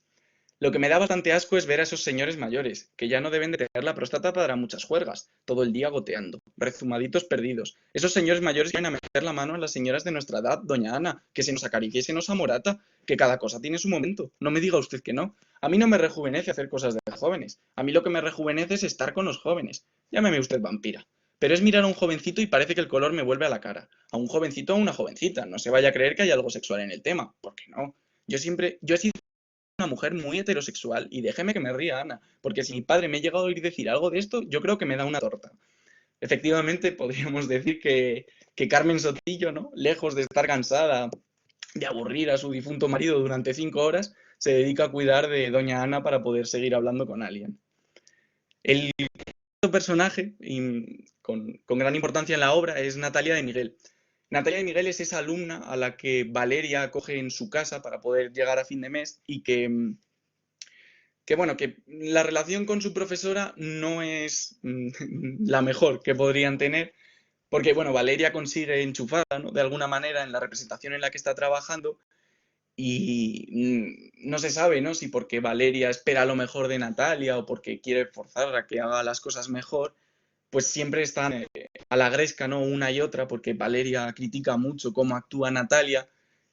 Lo que me da bastante asco es ver a esos señores mayores, que ya no deben de tener la próstata para muchas juergas, todo el día goteando, rezumaditos perdidos. Esos señores mayores vienen a meter la mano a las señoras de nuestra edad, doña Ana, que se nos acaricie y se nos amorata, que cada cosa tiene su momento. No me diga usted que no. A mí no me rejuvenece hacer cosas de jóvenes. A mí lo que me rejuvenece es estar con los jóvenes. Llámeme usted vampira. Pero es mirar a un jovencito y parece que el color me vuelve a la cara. A un jovencito o a una jovencita. No se vaya a creer que hay algo sexual en el tema. ¿Por qué no? Yo he sido una mujer muy heterosexual y déjeme que me ría, Ana, porque si mi padre me ha llegado a oír decir algo de esto, yo creo que me da una torta. Efectivamente, podríamos decir que Carmen Sotillo, ¿no?, lejos de estar cansada de aburrir a su difunto marido durante 5 horas, se dedica a cuidar de doña Ana para poder seguir hablando con alguien. El personaje con gran importancia en la obra es Natalia de Miguel. Natalia de Miguel es esa alumna a la que Valeria acoge en su casa para poder llegar a fin de mes y bueno, que la relación con su profesora no es la mejor que podrían tener, porque bueno, Valeria consigue enchufarla, ¿no?, de alguna manera en la representación en la que está trabajando y no se sabe, ¿no?, si porque Valeria espera lo mejor de Natalia o porque quiere forzarla a que haga las cosas mejor, pues siempre están a la gresca, ¿no?, una y otra, porque Valeria critica mucho cómo actúa Natalia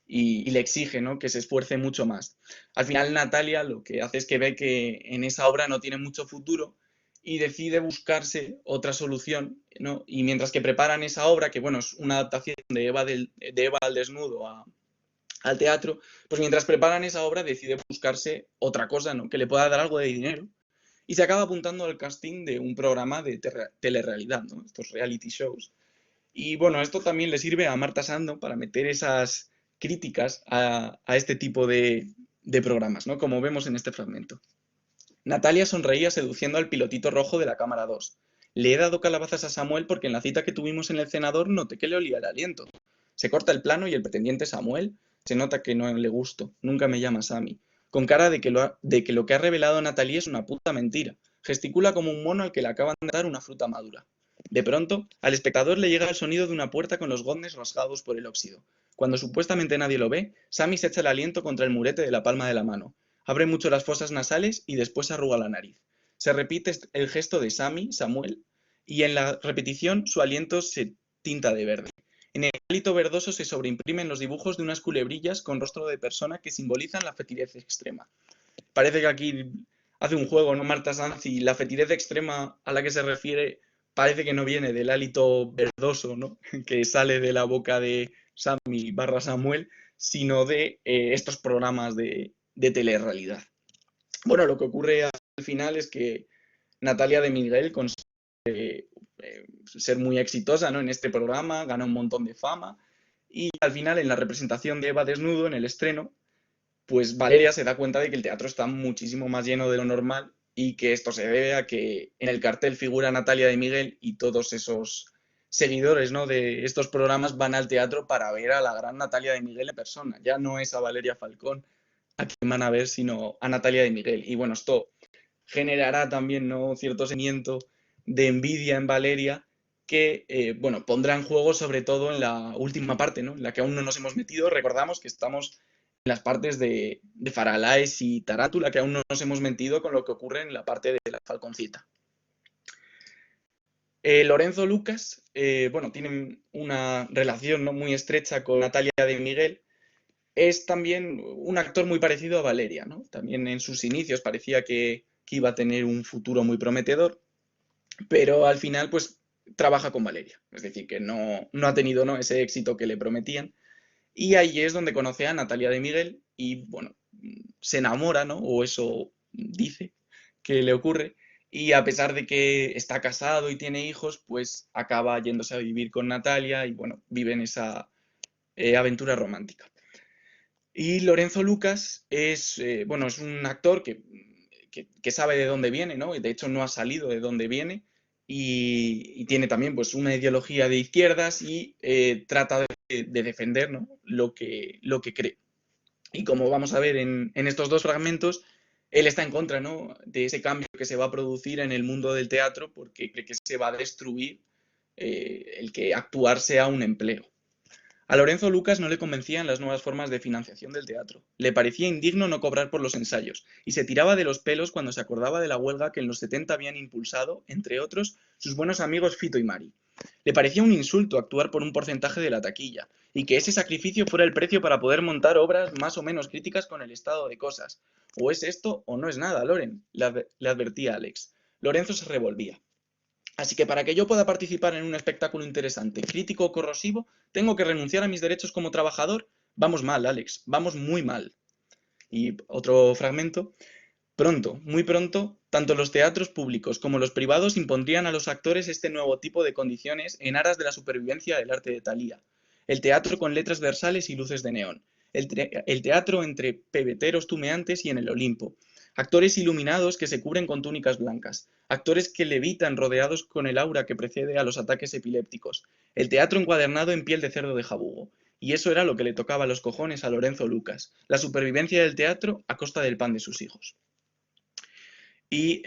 y le exige, ¿no?, que se esfuerce mucho más. Al final Natalia lo que hace es que ve que en esa obra no tiene mucho futuro y decide buscarse otra solución, ¿no? Y mientras que preparan esa obra, que bueno, es una adaptación de Eva al desnudo al teatro, pues mientras preparan esa obra decide buscarse otra cosa, ¿no?, que le pueda dar algo de dinero, y se acaba apuntando al casting de un programa de telerrealidad, ¿no?, estos reality shows. Y bueno, esto también le sirve a Marta Sando para meter esas críticas a este tipo de programas, ¿no?, como vemos en este fragmento. Natalia sonreía seduciendo al pilotito rojo de la cámara 2. Le he dado calabazas a Samuel porque en la cita que tuvimos en el cenador noté que le olía el aliento. Se corta el plano y el pretendiente Samuel se nota que no le gusto. Nunca me llama Sammy. Con cara de que lo que ha revelado Natalia es una puta mentira. Gesticula como un mono al que le acaban de dar una fruta madura. De pronto, al espectador le llega el sonido de una puerta con los goznes rasgados por el óxido. Cuando supuestamente nadie lo ve, Sammy se echa el aliento contra el murete de la palma de la mano. Abre mucho las fosas nasales y después arruga la nariz. Se repite el gesto de Sammy, Samuel, y en la repetición su aliento se tinta de verde. En el hálito verdoso se sobreimprimen los dibujos de unas culebrillas con rostro de persona que simbolizan la fetidez extrema. Parece que aquí hace un juego, ¿no?, Marta Sanz, y la fetidez extrema a la que se refiere parece que no viene del hálito verdoso, ¿no?, que sale de la boca de Sammy barra Samuel, sino de estos programas de telerrealidad. Bueno, lo que ocurre al final es que Natalia de Miguel consigue ser muy exitosa, ¿no?, en este programa, gana un montón de fama y al final en la representación de Eva desnudo, en el estreno, pues Valeria se da cuenta de que el teatro está muchísimo más lleno de lo normal y que esto se debe a que en el cartel figura Natalia de Miguel y todos esos seguidores, ¿no?, de estos programas van al teatro para ver a la gran Natalia de Miguel en persona. Ya no es a Valeria Falcón a quien van a ver, sino a Natalia de Miguel. Y bueno, esto generará también, ¿no?, cierto sentimiento de envidia en Valeria que, bueno, pondrá en juego sobre todo en la última parte, ¿no?, en la que aún no nos hemos metido. Recordamos que estamos en las partes de Faralaes y Tarántula, que aún no nos hemos metido con lo que ocurre en la parte de la Falconcita. Lorenzo Lucas, bueno, tienen una relación, ¿no?, muy estrecha con Natalia de Miguel. Es también un actor muy parecido a Valeria, ¿no? También en sus inicios parecía que iba a tener un futuro muy prometedor, pero al final pues trabaja con Valeria, es decir, que no ha tenido, ¿no?, ese éxito que le prometían, y ahí es donde conoce a Natalia de Miguel y bueno, se enamora, ¿no?, o eso dice que le ocurre, y a pesar de que está casado y tiene hijos, pues acaba yéndose a vivir con Natalia y bueno, viven esa aventura romántica. Y Lorenzo Lucas es, bueno, es un actor que sabe de dónde viene, ¿no? Y de hecho no ha salido de dónde viene y tiene también pues una ideología de izquierdas y trata de defender, ¿no?, lo que cree. Y como vamos a ver en estos dos fragmentos, él está en contra, ¿no?, de ese cambio que se va a producir en el mundo del teatro porque cree que se va a destruir el que actuar sea un empleo. A Lorenzo Lucas no le convencían las nuevas formas de financiación del teatro. Le parecía indigno no cobrar por los ensayos, y se tiraba de los pelos cuando se acordaba de la huelga que en los 70 habían impulsado, entre otros, sus buenos amigos Fito y Mari. Le parecía un insulto actuar por un porcentaje de la taquilla, y que ese sacrificio fuera el precio para poder montar obras más o menos críticas con el estado de cosas. O es esto o no es nada, Loren, le advertía Alex. Lorenzo se revolvía. Así que para que yo pueda participar en un espectáculo interesante, crítico o corrosivo, tengo que renunciar a mis derechos como trabajador. Vamos mal, Alex, vamos muy mal. Y otro fragmento. Pronto, muy pronto, tanto los teatros públicos como los privados impondrían a los actores este nuevo tipo de condiciones en aras de la supervivencia del arte de Thalía. El teatro con letras versales y luces de neón. El teatro entre pebeteros tumeantes y en el Olimpo. Actores iluminados que se cubren con túnicas blancas. Actores que levitan rodeados con el aura que precede a los ataques epilépticos. El teatro encuadernado en piel de cerdo de jabugo. Y eso era lo que le tocaba a los cojones a Lorenzo Lucas. La supervivencia del teatro a costa del pan de sus hijos. Y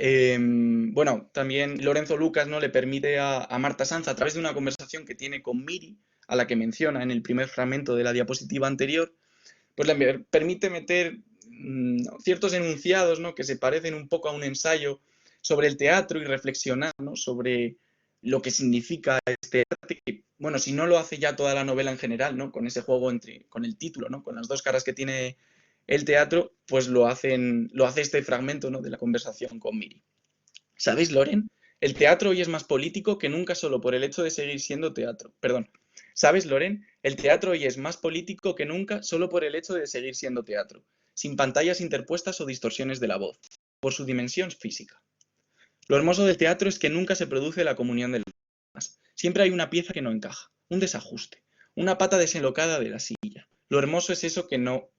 bueno, también Lorenzo Lucas, ¿no?, le permite a Marta Sanz, a través de una conversación que tiene con Miri, a la que menciona en el primer fragmento de la diapositiva anterior, pues le permite meter ciertos enunciados, ¿no?, que se parecen un poco a un ensayo sobre el teatro y reflexionar, ¿no?, sobre lo que significa este arte, que bueno, si no lo hace ya toda la novela en general, ¿no? Con ese juego con el título, ¿no? Con las dos caras que tiene el teatro, pues lo hace este fragmento, ¿no? De la conversación con Miri. ¿Sabéis, Loren? El teatro hoy es más político que nunca solo por el hecho de seguir siendo teatro. Perdón. ¿Sabes, Loren? El teatro hoy es más político que nunca solo por el hecho de seguir siendo teatro, sin pantallas interpuestas o distorsiones de la voz, por su dimensión física. Lo hermoso del teatro es que nunca se produce la comunión de los demás. Siempre hay una pieza que no encaja, un desajuste, una pata desenlocada de la silla. Lo hermoso es eso que no...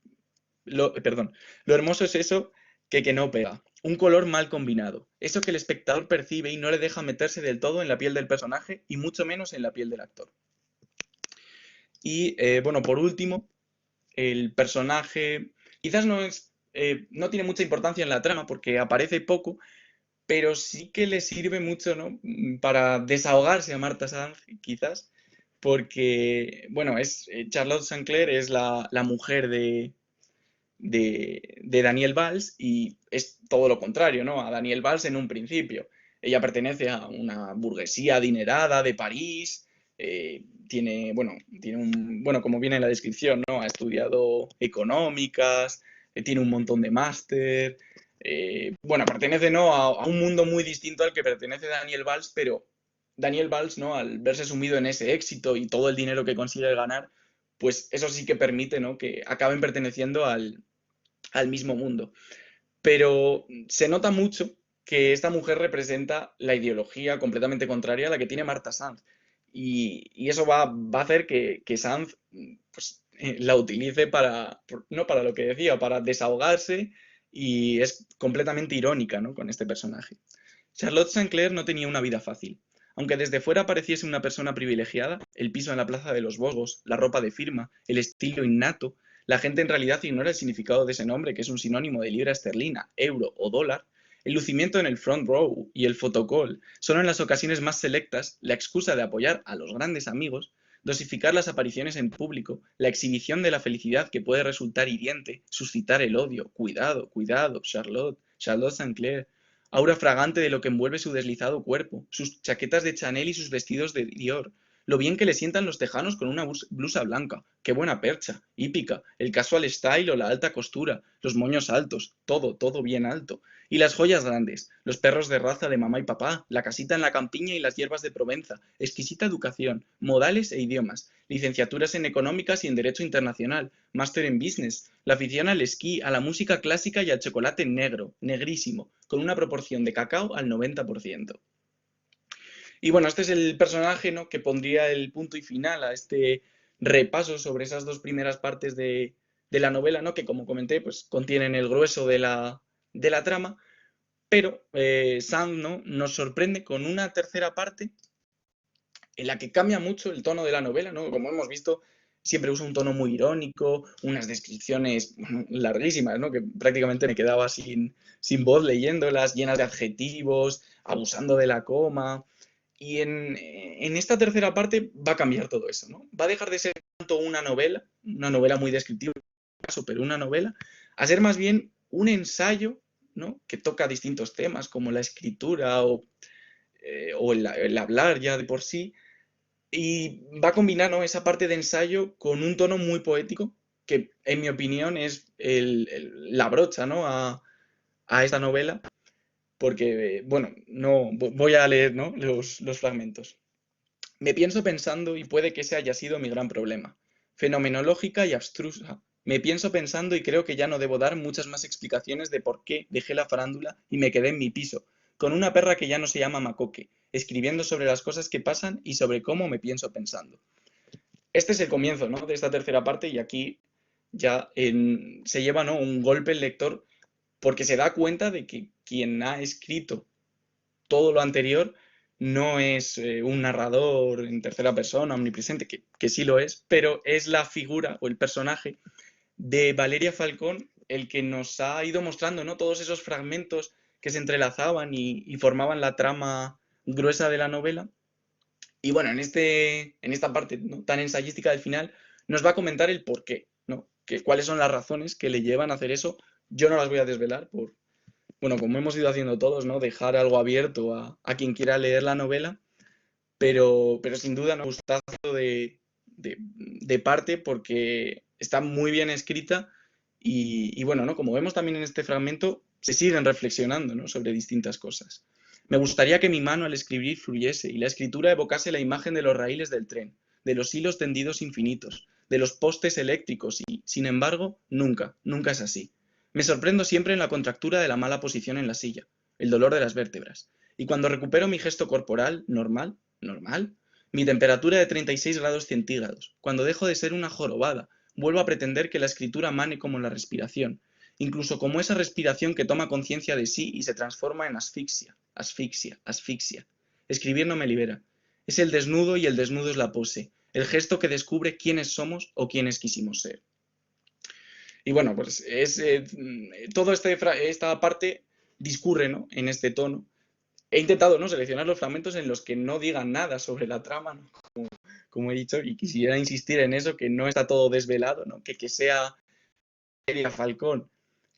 perdón. Lo hermoso es eso que no pega. Un color mal combinado. Eso que el espectador percibe y no le deja meterse del todo en la piel del personaje y mucho menos en la piel del actor. Y bueno, por último, el personaje quizás no tiene mucha importancia en la trama porque aparece poco, pero sí que le sirve mucho, ¿no? Para desahogarse a Marta Sanz, quizás, porque, bueno, Charlotte Sinclair es la mujer de Daniel Valls y es todo lo contrario, ¿no? A Daniel Valls en un principio. Ella pertenece a una burguesía adinerada de París, bueno, como viene en la descripción, ¿no? Ha estudiado económicas, tiene un montón de máster, bueno, pertenece, ¿no? A un mundo muy distinto al que pertenece Daniel Valls, pero Daniel Valls, ¿no? Al verse sumido en ese éxito y todo el dinero que consigue ganar, pues eso sí que permite, ¿no? Que acaben perteneciendo al mismo mundo. Pero se nota mucho que esta mujer representa la ideología completamente contraria a la que tiene Marta Sanz. Y eso va a hacer que Sanz pues, la utilice no para lo que decía, para desahogarse y es completamente irónica, ¿no? Con este personaje. Charlotte Sinclair no tenía una vida fácil. Aunque desde fuera pareciese una persona privilegiada, el piso en la Plaza de los Bosgos, la ropa de firma, el estilo innato, la gente en realidad ignora el significado de ese nombre, que es un sinónimo de libra esterlina, euro o dólar. El lucimiento en el front row y el fotocall son en las ocasiones más selectas la excusa de apoyar a los grandes amigos, dosificar las apariciones en público, la exhibición de la felicidad que puede resultar hiriente, suscitar el odio. Cuidado, cuidado, Charlotte Sinclair. Aura fragante de lo que envuelve su deslizado cuerpo, sus chaquetas de Chanel y sus vestidos de Dior, lo bien que le sientan los tejanos con una blusa blanca, qué buena percha, hípica, el casual style o la alta costura, los moños altos, todo bien alto. Y las joyas grandes, los perros de raza de mamá y papá, la casita en la campiña y las hierbas de Provenza, exquisita educación, modales e idiomas, licenciaturas en económicas y en derecho internacional, máster en business, la afición al esquí, a la música clásica y al chocolate negro, negrísimo, con una proporción de cacao al 90%. Y bueno, este es el personaje, ¿no? Que pondría el punto y final a este repaso sobre esas dos primeras partes de la novela, ¿no? Que como comenté, pues contienen el grueso de la trama, pero Sand, ¿no? Nos sorprende con una tercera parte en la que cambia mucho el tono de la novela, ¿no? Como hemos visto, siempre usa un tono muy irónico, unas descripciones larguísimas, ¿no? Que prácticamente me quedaba sin voz leyéndolas, llenas de adjetivos, abusando de la coma. Y en esta tercera parte va a cambiar todo eso, ¿no? Va a dejar de ser tanto una novela muy descriptiva, pero una novela, a ser más bien un ensayo, ¿no? Que toca distintos temas como la escritura o el hablar ya de por sí, y va a combinar, ¿no? Esa parte de ensayo con un tono muy poético, que en mi opinión es la brocha, ¿no? A esta novela, porque, bueno, no, voy a leer, ¿no? los fragmentos. Me pienso pensando, y puede que ese haya sido mi gran problema, fenomenológica y abstrusa. Me pienso pensando y creo que ya no debo dar muchas más explicaciones de por qué dejé la farándula y me quedé en mi piso, con una perra que ya no se llama Macoque, escribiendo sobre las cosas que pasan y sobre cómo me pienso pensando. Este es el comienzo, ¿no? De esta tercera parte y aquí ya se lleva, ¿no? Un golpe el lector porque se da cuenta de que quien ha escrito todo lo anterior no es un narrador en tercera persona, omnipresente, que sí lo es, pero es la figura o el personaje de Valeria Falcón el que nos ha ido mostrando, ¿no? Todos esos fragmentos que se entrelazaban y formaban la trama gruesa de la novela. Y bueno, en esta parte, ¿no? Tan ensayística del final, nos va a comentar el por qué, ¿no? Cuáles son las razones que le llevan a hacer eso. Yo no las voy a desvelar bueno, como hemos ido haciendo todos, ¿no? Dejar algo abierto a quien quiera leer la novela, pero sin duda no gustazo de parte porque está muy bien escrita y bueno, ¿no? Como vemos también en este fragmento, se siguen reflexionando, ¿no? Sobre distintas cosas. Me gustaría que mi mano al escribir fluyese y la escritura evocase la imagen de los raíles del tren, de los hilos tendidos infinitos, de los postes eléctricos y, sin embargo, nunca, nunca es así. Me sorprendo siempre en la contractura de la mala posición en la silla, el dolor de las vértebras, y cuando recupero mi gesto corporal normal, normal, mi temperatura de 36 grados centígrados, cuando dejo de ser una jorobada, vuelvo a pretender que la escritura mane como la respiración, incluso como esa respiración que toma conciencia de sí y se transforma en asfixia, asfixia, asfixia. Escribir no me libera. Es el desnudo y el desnudo es la pose, el gesto que descubre quiénes somos o quiénes quisimos ser. Y bueno, pues es todo esta parte discurre, ¿no? En este tono. He intentado, ¿no? Seleccionar los fragmentos en los que no digan nada sobre la trama, ¿no? Como he dicho, y quisiera insistir en eso, que no está todo desvelado, ¿no? Que sea Elia Falcón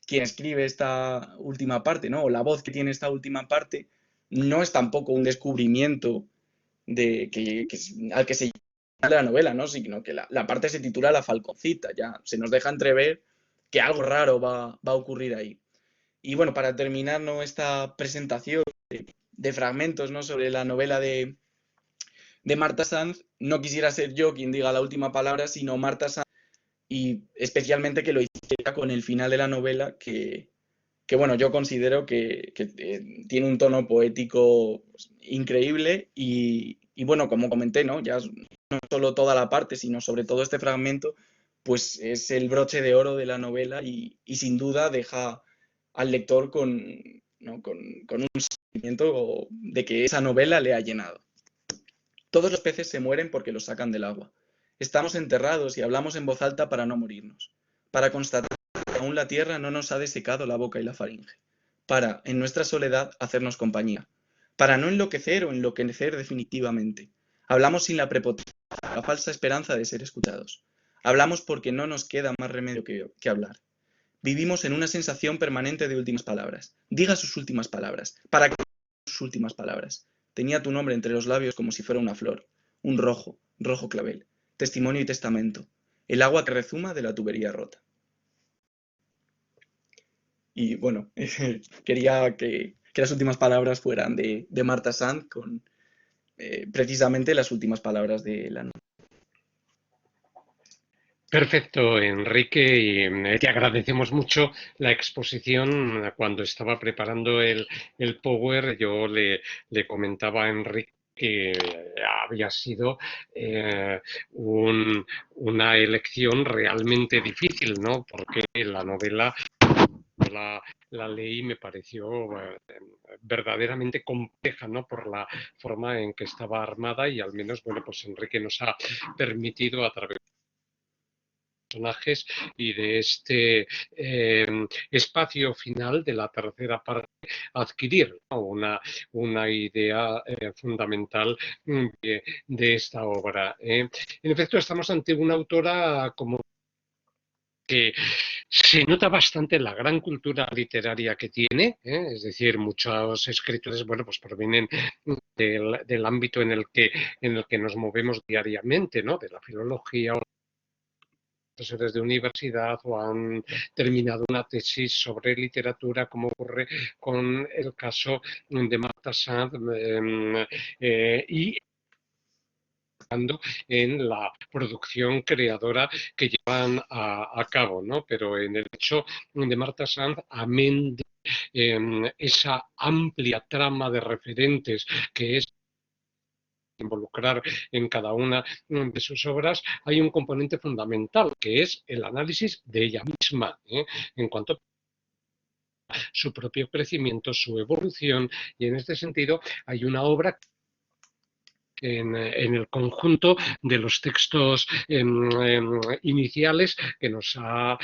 quien escribe esta última parte, ¿no? O la voz que tiene esta última parte, no es tampoco un descubrimiento al que se llama la novela, ¿no? Sino que la parte se titula La Falconcita, ya se nos deja entrever que algo raro va a ocurrir ahí. Y bueno, para terminar, ¿no? Esta presentación de fragmentos, ¿no? Sobre la novela de Marta Sanz, no quisiera ser yo quien diga la última palabra, sino Marta Sanz, y especialmente que lo hiciera con el final de la novela, que bueno, yo considero que tiene un tono poético pues, increíble y bueno, como comenté, ¿no? Ya no solo toda la parte, sino sobre todo este fragmento, pues es el broche de oro de la novela y sin duda deja al lector ¿no? con un sentimiento de que esa novela le ha llenado. Todos los peces se mueren porque los sacan del agua. Estamos enterrados y hablamos en voz alta para no morirnos, para constatar que aún la tierra no nos ha desecado la boca y la faringe, para, en nuestra soledad, hacernos compañía, para no enloquecer o enloquecer definitivamente. Hablamos sin la prepotencia, la falsa esperanza de ser escuchados. Hablamos porque no nos queda más remedio que hablar. Vivimos en una sensación permanente de últimas palabras. Diga sus últimas palabras. ¿Para qué sus últimas palabras? Tenía tu nombre entre los labios como si fuera una flor. Un rojo, rojo clavel. Testimonio y testamento. El agua que rezuma de la tubería rota. Y bueno, quería que las últimas palabras fueran de Marta Sanz con precisamente las últimas palabras de la novela. Perfecto, Enrique, y te agradecemos mucho la exposición. Cuando estaba preparando el Power, yo le comentaba a Enrique que había sido una elección realmente difícil, ¿no? Porque la novela la leí y me pareció verdaderamente compleja, ¿no? Por la forma en que estaba armada y al menos, bueno, pues Enrique nos ha permitido a través personajes y de este espacio final de la tercera parte adquirir, ¿no? una idea fundamental de esta obra. En efecto, estamos ante una autora como que se nota bastante la gran cultura literaria que tiene, es decir, muchos escritores, bueno, pues provienen del ámbito en el que nos movemos diariamente, ¿no? De la filología o profesores de universidad o han terminado una tesis sobre literatura, como ocurre con el caso de Marta Sanz, y en la producción creadora que llevan a cabo, ¿no? Pero en el hecho de Marta Sanz, amén de esa amplia trama de referentes que es involucrar en cada una de sus obras, hay un componente fundamental, que es el análisis de ella misma, en cuanto a su propio crecimiento, su evolución, y en este sentido hay una obra en el conjunto de los textos iniciales que nos ha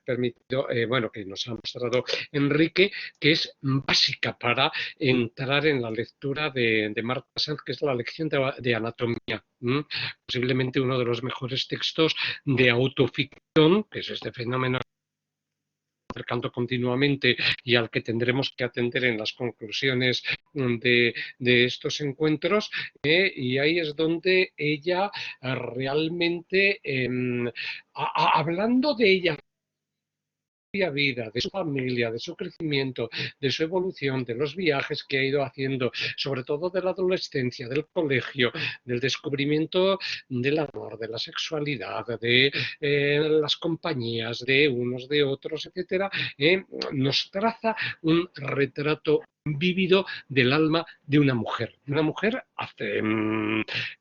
permitido, bueno, que nos ha mostrado Enrique, que es básica para entrar en la lectura de Marta Sanz, que es la lección de anatomía. Posiblemente uno de los mejores textos de autoficción, que es este fenómeno acercando continuamente y al que tendremos que atender en las conclusiones de estos encuentros, y ahí es donde ella realmente, hablando de ella, vida, de su familia, de su crecimiento, de su evolución, de los viajes que ha ido haciendo, sobre todo de la adolescencia, del colegio, del descubrimiento del amor, de la sexualidad, de las compañías, de unos, de otros, etcétera, nos traza un retrato vívido del alma de una mujer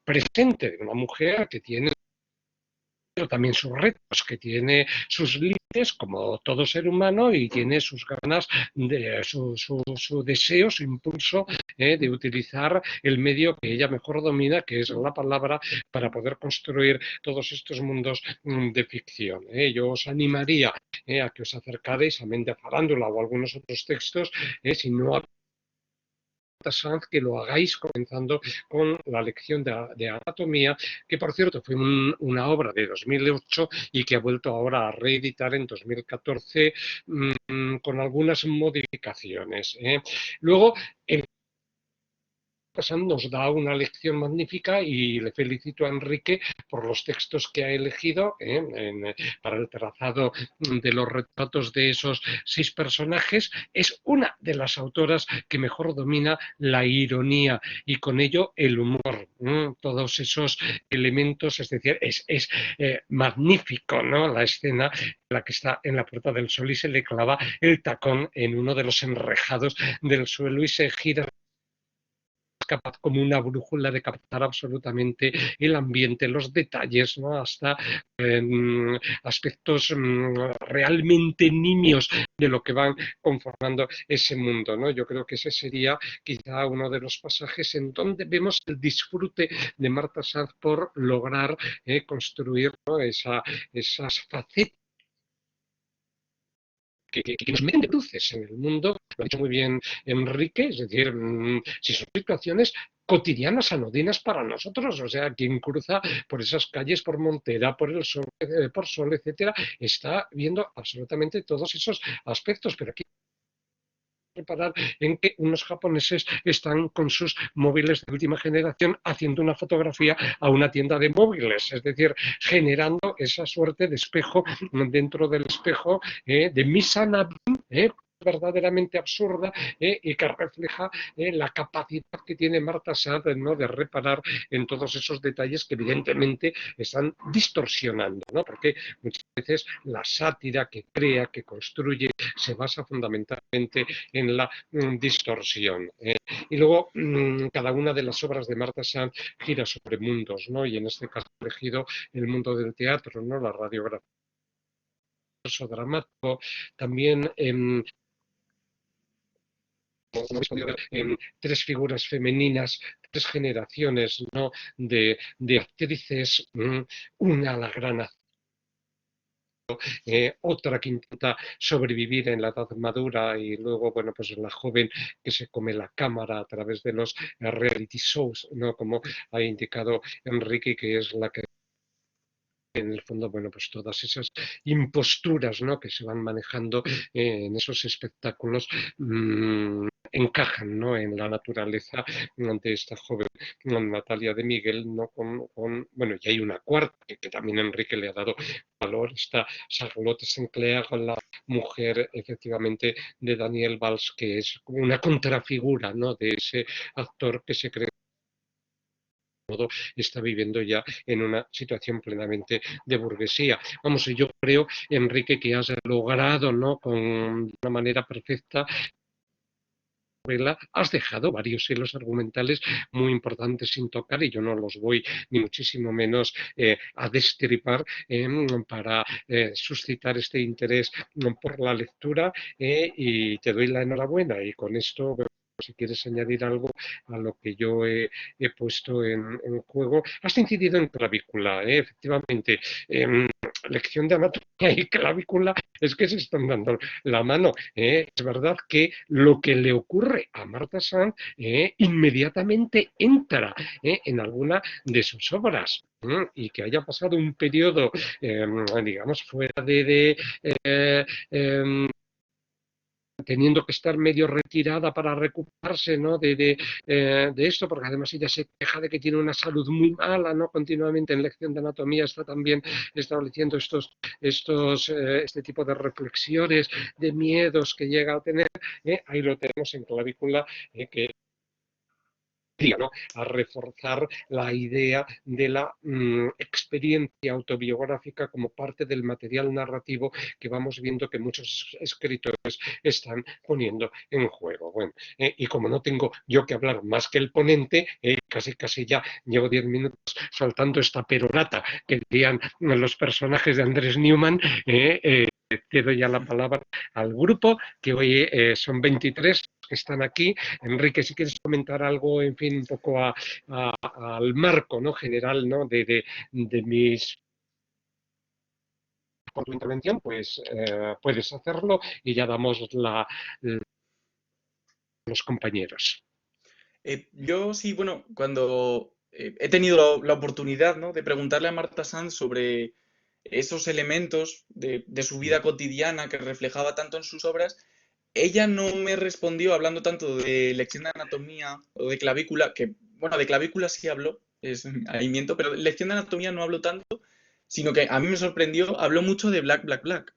presente, de una mujer que tiene pero también sus retos, que tiene sus límites como todo ser humano y tiene sus ganas, su deseo, su impulso de utilizar el medio que ella mejor domina, que es la palabra, para poder construir todos estos mundos de ficción. Yo os animaría a que os acercarais a Mente Farándula o algunos otros textos, si no Sanz, que lo hagáis comenzando con la lección de anatomía, que por cierto fue una obra de 2008 y que ha vuelto ahora a reeditar en 2014 con algunas modificaciones. Luego, el nos da una lección magnífica y le felicito a Enrique por los textos que ha elegido para el trazado de los retratos de esos 6 personajes. Es una de las autoras que mejor domina la ironía y con ello el humor. Todos esos elementos, es decir, es magnífico, ¿no? La escena en la que está en la Puerta del Sol y se le clava el tacón en uno de los enrejados del suelo y se gira capaz como una brújula de captar absolutamente el ambiente, los detalles, ¿no? Hasta aspectos realmente nimios de lo que van conformando ese mundo, ¿no? Yo creo que ese sería quizá uno de los pasajes en donde vemos el disfrute de Marta Sanz por lograr construir, ¿no? esas facetas que nos meten de cruces en el mundo, lo ha dicho muy bien Enrique, es decir, si son situaciones cotidianas, anodinas para nosotros, o sea, quien cruza por esas calles, por Montera, por el Sol, por Sol, etcétera, está viendo absolutamente todos esos aspectos, pero aquí reparar en que unos japoneses están con sus móviles de última generación haciendo una fotografía a una tienda de móviles, es decir, generando esa suerte de espejo dentro del espejo de Misanabim, verdaderamente absurda y que refleja la capacidad que tiene Marta Sanz, ¿no? De reparar en todos esos detalles que evidentemente están distorsionando, ¿no? Porque muchas veces la sátira que crea, que construye, se basa fundamentalmente en la distorsión. Y luego cada una de las obras de Marta Sanz gira sobre mundos, ¿no? Y en este caso he elegido el mundo del teatro, ¿no? La radiografía dramático, también como habéis podido ver, 3 figuras femeninas, 3 generaciones, ¿no? de actrices, una la gran otra que intenta sobrevivir en la edad madura y luego, bueno, pues la joven que se come la cámara a través de los reality shows, ¿no? Como ha indicado Enrique, que es la que en el fondo, bueno, pues todas esas imposturas, ¿no? Que se van manejando en esos espectáculos encajan, ¿no? En la naturaleza de esta joven Natalia de Miguel, ¿no? Bueno, y hay una cuarta que también Enrique le ha dado valor, está Charlotte Sinclair, la mujer efectivamente de Daniel Valls, que es como una contrafigura, ¿no? De ese actor que se cree está viviendo ya en una situación plenamente de burguesía. Vamos, yo creo, Enrique, que has logrado, ¿no? Con una manera perfecta has dejado varios hilos argumentales muy importantes sin tocar y yo no los voy ni muchísimo menos a destripar para suscitar este interés por la lectura y te doy la enhorabuena y con esto si quieres añadir algo a lo que yo he puesto en juego. Has incidido en clavícula, efectivamente. Lección de anatomía y clavícula es que se están dando la mano. Es verdad que lo que le ocurre a Marta Sanz inmediatamente entra en alguna de sus obras. Y que haya pasado un periodo, digamos, fuera de teniendo que estar medio retirada para recuperarse, ¿no? De esto, porque además ella se queja de que tiene una salud muy mala, ¿no? Continuamente en lección de anatomía está también estableciendo este tipo de reflexiones, de miedos que llega a tener. Ahí lo tenemos en Clavícula, que ¿no? A reforzar la idea de la experiencia autobiográfica como parte del material narrativo que vamos viendo que muchos escritores están poniendo en juego. Bueno, y como no tengo yo que hablar más que el ponente, casi ya llevo 10 minutos saltando esta perorata que dirían los personajes de Andrés Newman, te doy ya la palabra al grupo, que hoy son 23 que están aquí. Enrique, si quieres comentar algo, en fin, un poco al marco, ¿no? General, ¿no? De mis con tu intervención, pues puedes hacerlo y ya damos los compañeros. Yo sí, bueno, cuando he tenido la oportunidad, ¿no? de preguntarle a Marta Sanz sobre esos elementos de su vida cotidiana que reflejaba tanto en sus obras, ella no me respondió hablando tanto de lección de anatomía o de clavícula, que, bueno, de clavícula sí habló, ahí miento, pero de lección de anatomía no habló tanto, sino que a mí me sorprendió, habló mucho de Black, Black, Black.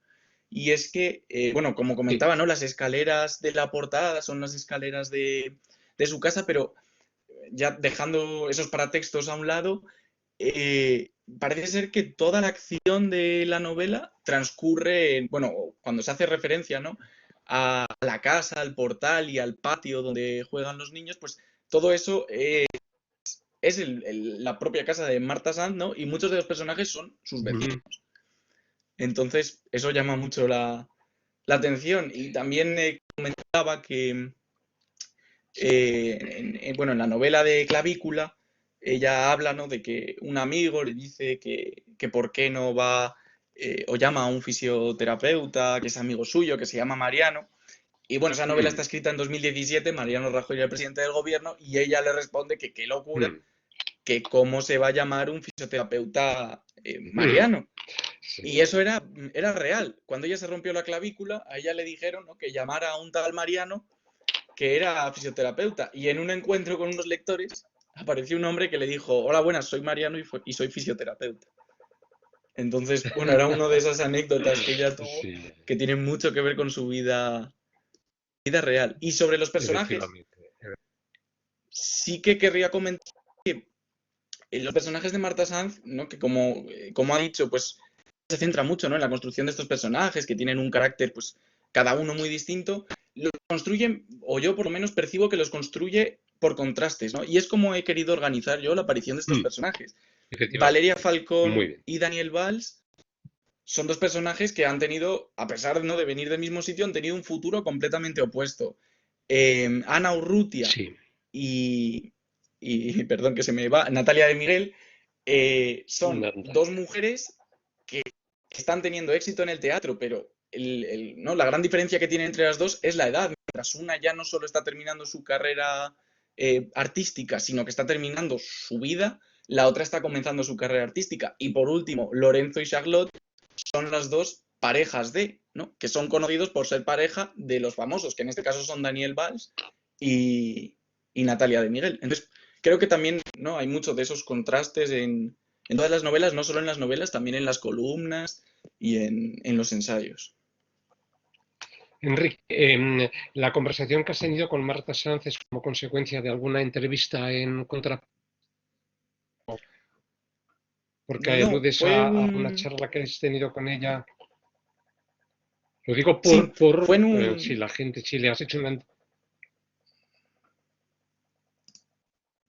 Y es que, bueno, como Sí. comentaba, ¿no? Las escaleras de la portada son las escaleras de su casa, pero ya dejando esos paratextos a un lado, parece ser que toda la acción de la novela transcurre, bueno, cuando se hace referencia, ¿no? A la casa, al portal y al patio donde juegan los niños, pues todo eso es la propia casa de Marta Sanz, ¿no? Y muchos de los personajes son sus vecinos. Entonces, eso llama mucho la atención. Y también comentaba que, bueno, en la novela de Clavícula, ella habla, ¿no? de que un amigo le dice que por qué no va o llama a un fisioterapeuta que es amigo suyo, que se llama Mariano. Y bueno, esa novela está escrita en 2017, Mariano Rajoy era el presidente del gobierno, y ella le responde que qué locura, que cómo se va a llamar un fisioterapeuta Mariano. Sí. Y eso era real. Cuando ella se rompió la clavícula, a ella le dijeron, ¿no? que llamara a un tal Mariano que era fisioterapeuta. Y en un encuentro con unos lectores apareció un hombre que le dijo, hola, buenas, soy Mariano y soy fisioterapeuta. Entonces, bueno, era una de esas anécdotas que ella tuvo Sí, que tienen mucho que ver con su vida real. Y sobre los personajes, efectivamente. sí que querría comentar que los personajes de Marta Sanz, ¿no? que como ha dicho, pues se centra mucho, ¿no? en la construcción de estos personajes que tienen un carácter, pues cada uno muy distinto, los construyen, o yo por lo menos percibo que los construye por contrastes, ¿no? Y es como he querido organizar yo la aparición de estos personajes. Valeria Efectivamente. Muy Falcón bien. y Daniel Valls son dos personajes que han tenido, a pesar ¿no? de venir del mismo sitio, han tenido un futuro completamente opuesto. Ana Urrutia Sí. y, perdón que se me va, Natalia de Miguel, son Nada. dos mujeres que están teniendo éxito en el teatro, pero ¿no? la gran diferencia que tiene entre las dos es la edad. Mientras una ya no solo está terminando su carrera artística, sino que está terminando su vida, la otra está comenzando su carrera artística. Y por último, Lorenzo y Charlotte son las dos parejas ¿no? que son conocidos por ser pareja de los famosos, que en este caso son Daniel Valls y Natalia de Miguel. Entonces, creo que también ¿no? hay mucho de esos contrastes en todas las novelas, no solo en las novelas, también en las columnas y en los ensayos. Enrique, la conversación que has tenido con Marta Sanz es como consecuencia de alguna entrevista en contra, porque No, aludes fue a una un... charla que has tenido con ella. Lo digo Sí, fue en si un... la gente, si le has hecho una...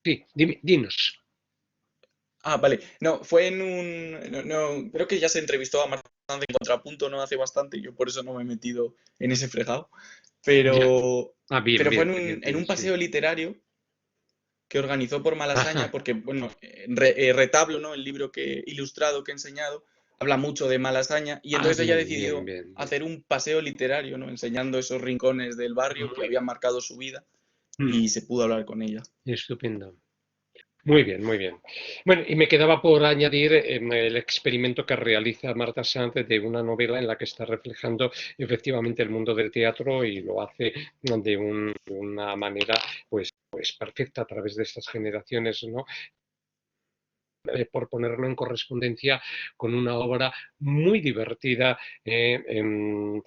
Sí, dinos. Ah, vale. No, fue en un... No, creo que ya se entrevistó a Marta Sanz en Contrapunto no hace bastante, yo por eso no me he metido en ese fregado. Ya. Pero, Ah, bien, pero fue bien, bien, en bien, un sí. paseo literario que organizó por Malasaña, Ajá. porque, bueno, Retablo, ¿no? El libro ilustrado que he enseñado, habla mucho de Malasaña, y Ah, entonces ella bien, bien, decidió bien, bien. hacer un paseo literario, ¿no? Enseñando esos rincones del barrio que Muy habían marcado su vida, bien. y se pudo hablar con ella. Estupendo. Muy bien, muy bien. Bueno, y me quedaba por añadir el experimento que realiza Marta Sanz de una novela en la que está reflejando efectivamente el mundo del teatro y lo hace de una manera pues perfecta a través de estas generaciones, ¿no? Por ponerlo en correspondencia con una obra muy divertida de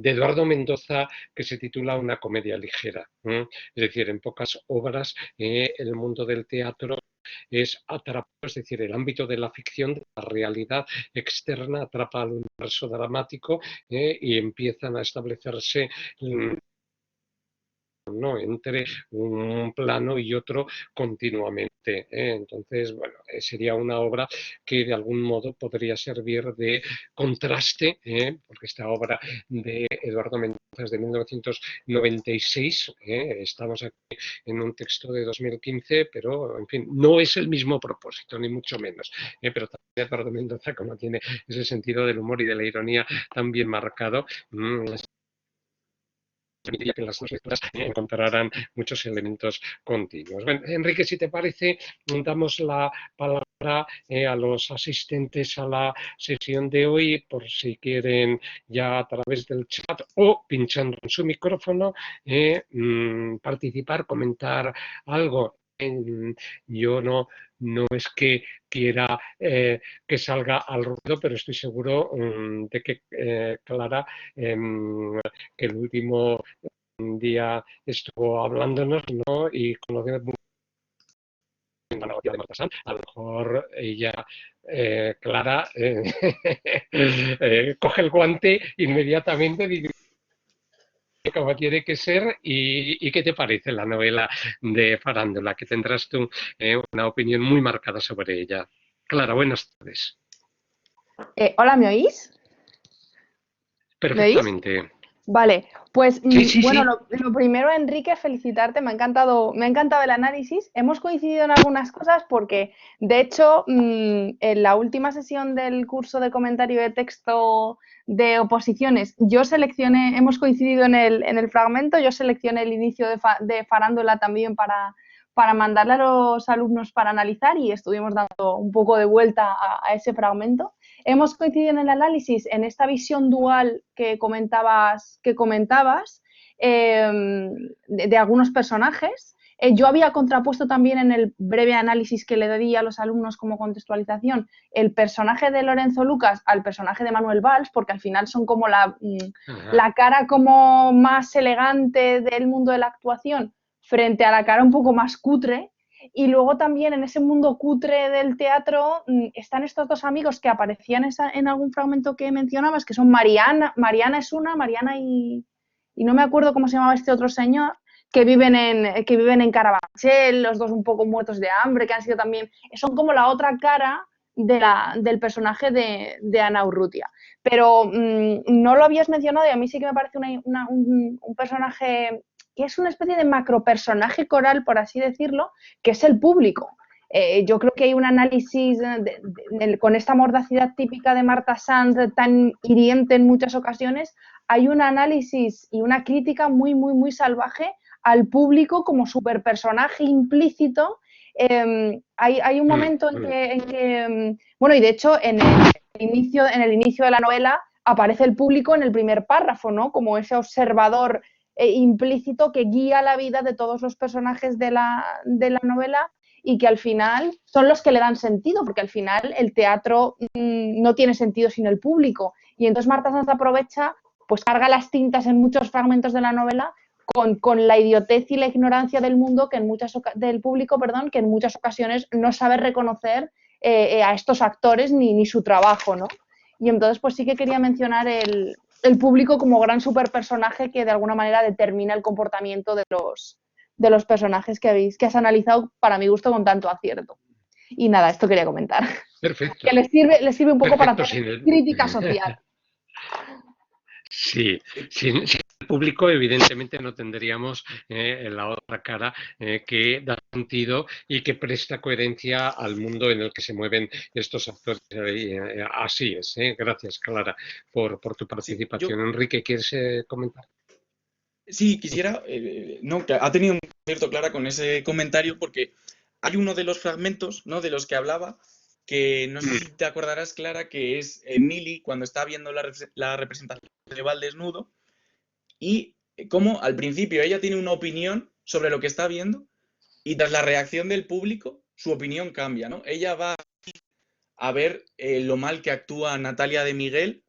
Eduardo Mendoza que se titula Una comedia ligera. Es decir, en pocas obras el mundo del teatro es atrapado, es decir, el ámbito de la ficción, de la realidad externa, atrapa al universo dramático y empiezan a establecerse ¿no? Entre un plano y otro continuamente. Entonces, bueno, sería una obra que de algún modo podría servir de contraste, porque esta obra de Eduardo Mendoza es de 1996, estamos aquí en un texto de 2015, pero en fin, no es el mismo propósito, ni mucho menos. Pero también Eduardo Mendoza, como tiene ese sentido del humor y de la ironía tan bien marcado, permitiría que las dos lecturas encontraran muchos elementos continuos. Bueno, Enrique, si te parece, damos la palabra a los asistentes a la sesión de hoy por si quieren ya a través del chat o pinchando en su micrófono participar, comentar algo. Yo no es que quiera que salga al ruido, pero estoy seguro de que Clara, que el último día estuvo hablándonos, ¿no? Y conocemos muy bien la negocia de Marta Sanz. A lo mejor ella, Clara, coge el guante inmediatamente, dice como tiene que ser y qué te parece la novela de Farándula, que tendrás tú una opinión muy marcada sobre ella. Clara, buenas tardes. Hola, ¿me oís? ¿Me oís? Perfectamente. Vale, pues Sí, sí, bueno, sí. lo primero, Enrique, felicitarte, me ha encantado el análisis. Hemos coincidido en algunas cosas porque, de hecho, en la última sesión del curso de comentario de texto de oposiciones, hemos coincidido en el fragmento, yo seleccioné el inicio de Farándula también para mandarle a los alumnos para analizar y estuvimos dando un poco de vuelta a ese fragmento. Hemos coincidido en el análisis en esta visión dual que comentabas de algunos personajes. Yo había contrapuesto también en el breve análisis que le di a los alumnos como contextualización el personaje de Lorenzo Lucas al personaje de Manuel Valls, porque al final son como la cara como más elegante del mundo de la actuación frente a la cara un poco más cutre. Y luego también en ese mundo cutre del teatro están estos dos amigos que aparecían en algún fragmento que mencionabas, que son Mariana es una, Mariana y no me acuerdo cómo se llamaba este otro señor, que viven en Carabanchel, los dos un poco muertos de hambre, que han sido también, son como la otra cara del personaje de Ana Urrutia. Pero no lo habías mencionado y a mí sí que me parece un personaje que es una especie de macropersonaje coral, por así decirlo, que es el público. Yo creo que hay un análisis con esta mordacidad típica de Marta Sanz, tan hiriente en muchas ocasiones, hay un análisis y una crítica muy, muy, muy salvaje al público como superpersonaje implícito. Hay un momento bueno, y de hecho en el inicio de la novela aparece el público en el primer párrafo, ¿no? Como ese observador implícito que guía la vida de todos los personajes de la novela y que al final son los que le dan sentido, porque al final el teatro no tiene sentido sin el público. Y entonces Marta Sanz aprovecha, pues carga las tintas en muchos fragmentos de la novela con la idiotez y la ignorancia del mundo del público, perdón, que en muchas ocasiones no sabe reconocer a estos actores ni su trabajo, ¿no? Y entonces pues sí que quería mencionar el público como gran superpersonaje que de alguna manera determina el comportamiento de los personajes que has analizado para mi gusto con tanto acierto. Y nada, esto quería comentar. Perfecto. Que les sirve un poco para Perfecto, hacer crítica social. Sí, sin el público evidentemente no tendríamos la otra cara que da sentido y que presta coherencia al mundo en el que se mueven estos actores. Así es. Gracias, Clara, por tu Sí, participación. Enrique, ¿quieres comentar? sí, quisiera, no, que ha tenido un cierto Clara con ese comentario porque hay uno de los fragmentos, ¿no?, de los que hablaba, que no sé si te acordarás, Clara, que es Millie cuando está viendo la representación de Val desnudo y cómo al principio ella tiene una opinión sobre lo que está viendo y tras la reacción del público su opinión cambia, ¿no? Ella va a ver lo mal que actúa Natalia de Miguel,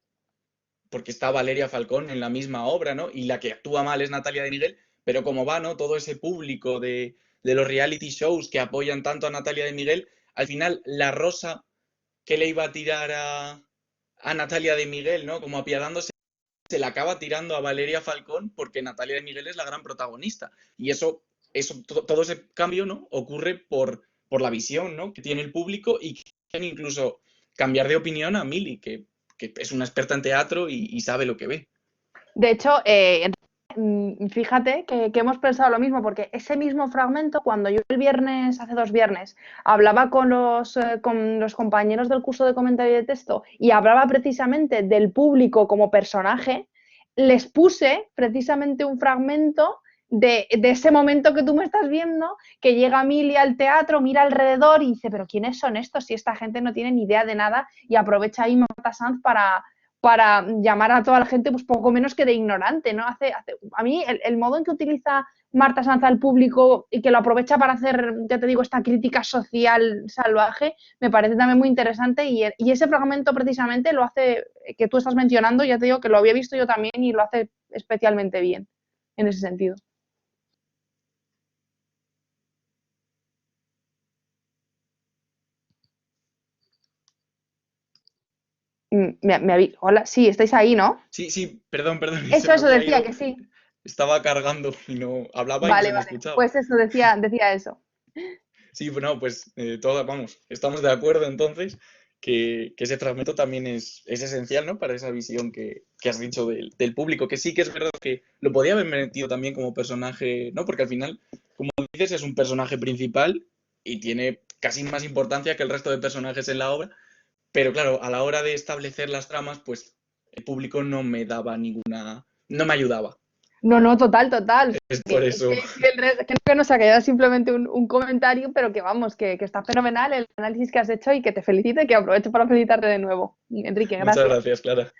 porque está Valeria Falcón en la misma obra, ¿no? Y la que actúa mal es Natalia de Miguel, pero como va, ¿no?, todo ese público de los reality shows que apoyan tanto a Natalia de Miguel, al final la rosa que le iba a tirar a Natalia de Miguel, ¿no?, como apiadándose, se la acaba tirando a Valeria Falcón porque Natalia de Miguel es la gran protagonista. Y eso todo ese cambio, ¿no?, ocurre por la visión, ¿no?, que tiene el público y que quieren incluso cambiar de opinión a Millie, que es una experta en teatro y sabe lo que ve. De hecho, fíjate que hemos pensado lo mismo, porque ese mismo fragmento, cuando yo el viernes, hace 2 viernes, hablaba con los compañeros del curso de comentario de texto y hablaba precisamente del público como personaje, les puse precisamente un fragmento de ese momento que tú me estás viendo, que llega Mili al teatro, mira alrededor y dice, pero ¿quiénes son estos? Si esta gente no tiene ni idea de nada, y aprovecha ahí Marta Sanz para llamar a toda la gente pues poco menos que de ignorante, ¿no? A mí el modo en que utiliza Marta Sanz al público y que lo aprovecha para hacer, ya te digo, esta crítica social salvaje, me parece también muy interesante y ese fragmento precisamente lo hace, que tú estás mencionando, ya te digo que lo había visto yo también y lo hace especialmente bien en ese sentido. Hola, sí, estáis ahí, ¿no? Sí, perdón, Eso decía que sí. Estaba cargando y no hablaba y no Vale, se me vale. escuchaba. Pues eso, decía eso. Sí, bueno, pues vamos, estamos de acuerdo entonces que ese fragmento también es esencial, ¿no?, para esa visión que has dicho del público, que sí que es verdad que lo podía haber metido también como personaje, ¿no? Porque al final, como dices, es un personaje principal y tiene casi más importancia que el resto de personajes en la obra, pero claro, a la hora de establecer las tramas, pues el público no me daba no me ayudaba. No, total. Es por Es eso. creo que no se ha quedado simplemente un comentario, pero que vamos, que está fenomenal el análisis que has hecho y que te felicito y que aprovecho para felicitarte de nuevo. Enrique, Muchas gracias. gracias, Clara.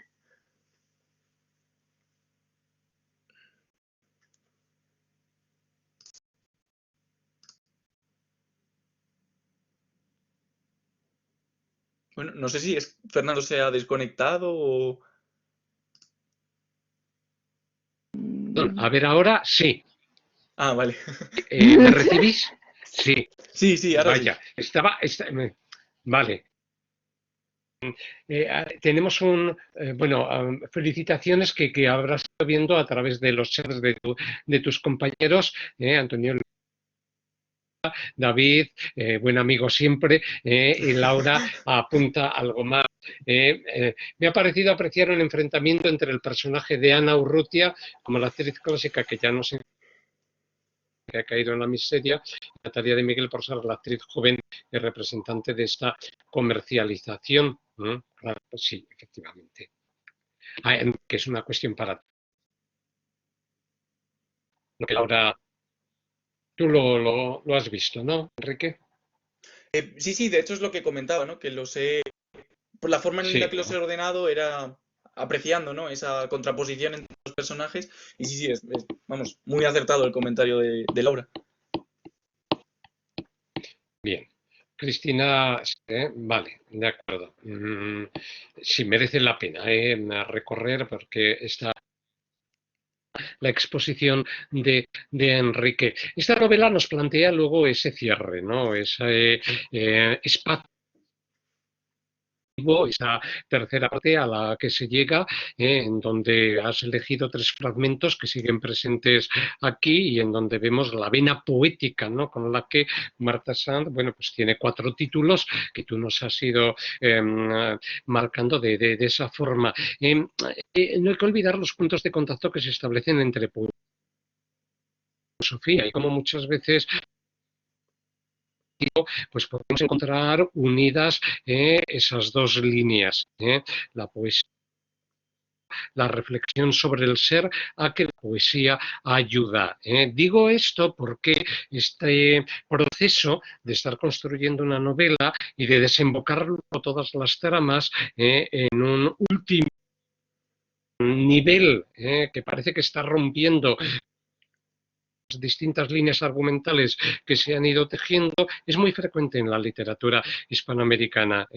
Bueno, no sé si Fernando se ha desconectado o... A ver, ahora sí. Ah, vale. ¿Me recibís? Sí. Sí, ahora sí. Vaya, vale. Tenemos felicitaciones que habrás estado viendo a través de los chats de tus compañeros, Antonio, David, buen amigo siempre, y Laura apunta algo más. Me ha parecido apreciar un enfrentamiento entre el personaje de Ana Urrutia, como la actriz clásica que ya no se que ha caído en la miseria, Natalia de Miguel por ser la actriz joven y representante de esta comercialización. Claro, pues sí, efectivamente. Que es una cuestión para lo que Laura, tú lo has visto, ¿no, Enrique? Sí, de hecho es lo que comentaba, ¿no? Por la forma en la Sí, que los he ordenado era apreciando, ¿no?, esa contraposición entre los personajes. Y sí, vamos, muy acertado el comentario de Laura. bien. Cristina, vale, de acuerdo. Sí, merece la pena recorrer porque está la exposición de Enrique. Esta novela nos plantea luego ese cierre, ¿no? Ese espacio, esa tercera parte a la que se llega, en donde has elegido 3 fragmentos que siguen presentes aquí y en donde vemos la vena poética, ¿no?, con la que Marta Sanz, bueno, pues tiene 4 títulos que tú nos has ido marcando de esa forma. No hay que olvidar los puntos de contacto que se establecen entre Sofía y como muchas veces pues podemos encontrar unidas esas dos líneas, la poesía la reflexión sobre el ser, a que la poesía ayuda. Digo esto porque este proceso de estar construyendo una novela y de desembocar todas las tramas en un último nivel que parece que está rompiendo distintas líneas argumentales que se han ido tejiendo, es muy frecuente en la literatura hispanoamericana.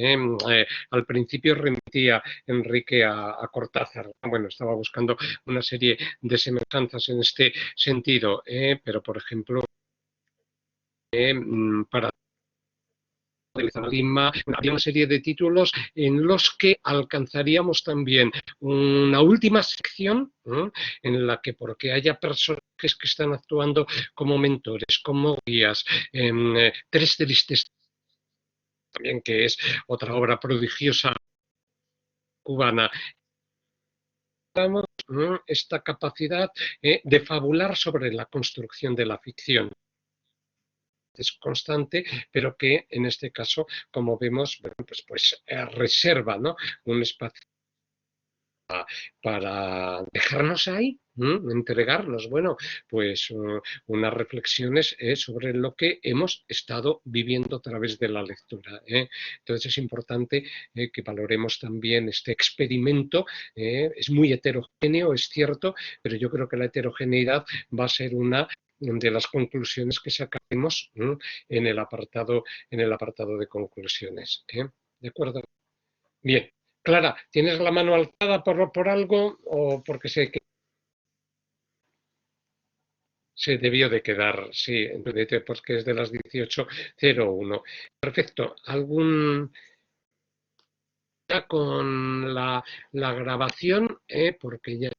Al principio remitía Enrique a Cortázar. Bueno, estaba buscando una serie de semejanzas en este sentido, pero por ejemplo, para Lima, había una serie de títulos en los que alcanzaríamos también una última sección en la que, porque haya personajes que están actuando como mentores, como guías, Tres tristes también, que es otra obra prodigiosa cubana, esta capacidad de fabular sobre la construcción de la ficción. Es constante, pero que en este caso, como vemos, bueno, pues reserva, ¿no?, un espacio para dejarnos ahí, entregarnos, bueno, pues unas reflexiones sobre lo que hemos estado viviendo a través de la lectura. Entonces es importante que valoremos también este experimento. Es muy heterogéneo, es cierto, pero yo creo que la heterogeneidad va a ser una de las conclusiones que sacaremos en el apartado de conclusiones. ¿De acuerdo? Bien. Clara, ¿tienes la mano alzada por algo o porque se debió de quedar? Sí, porque es de las 18:01. Perfecto. ¿Algún con la grabación? Porque ya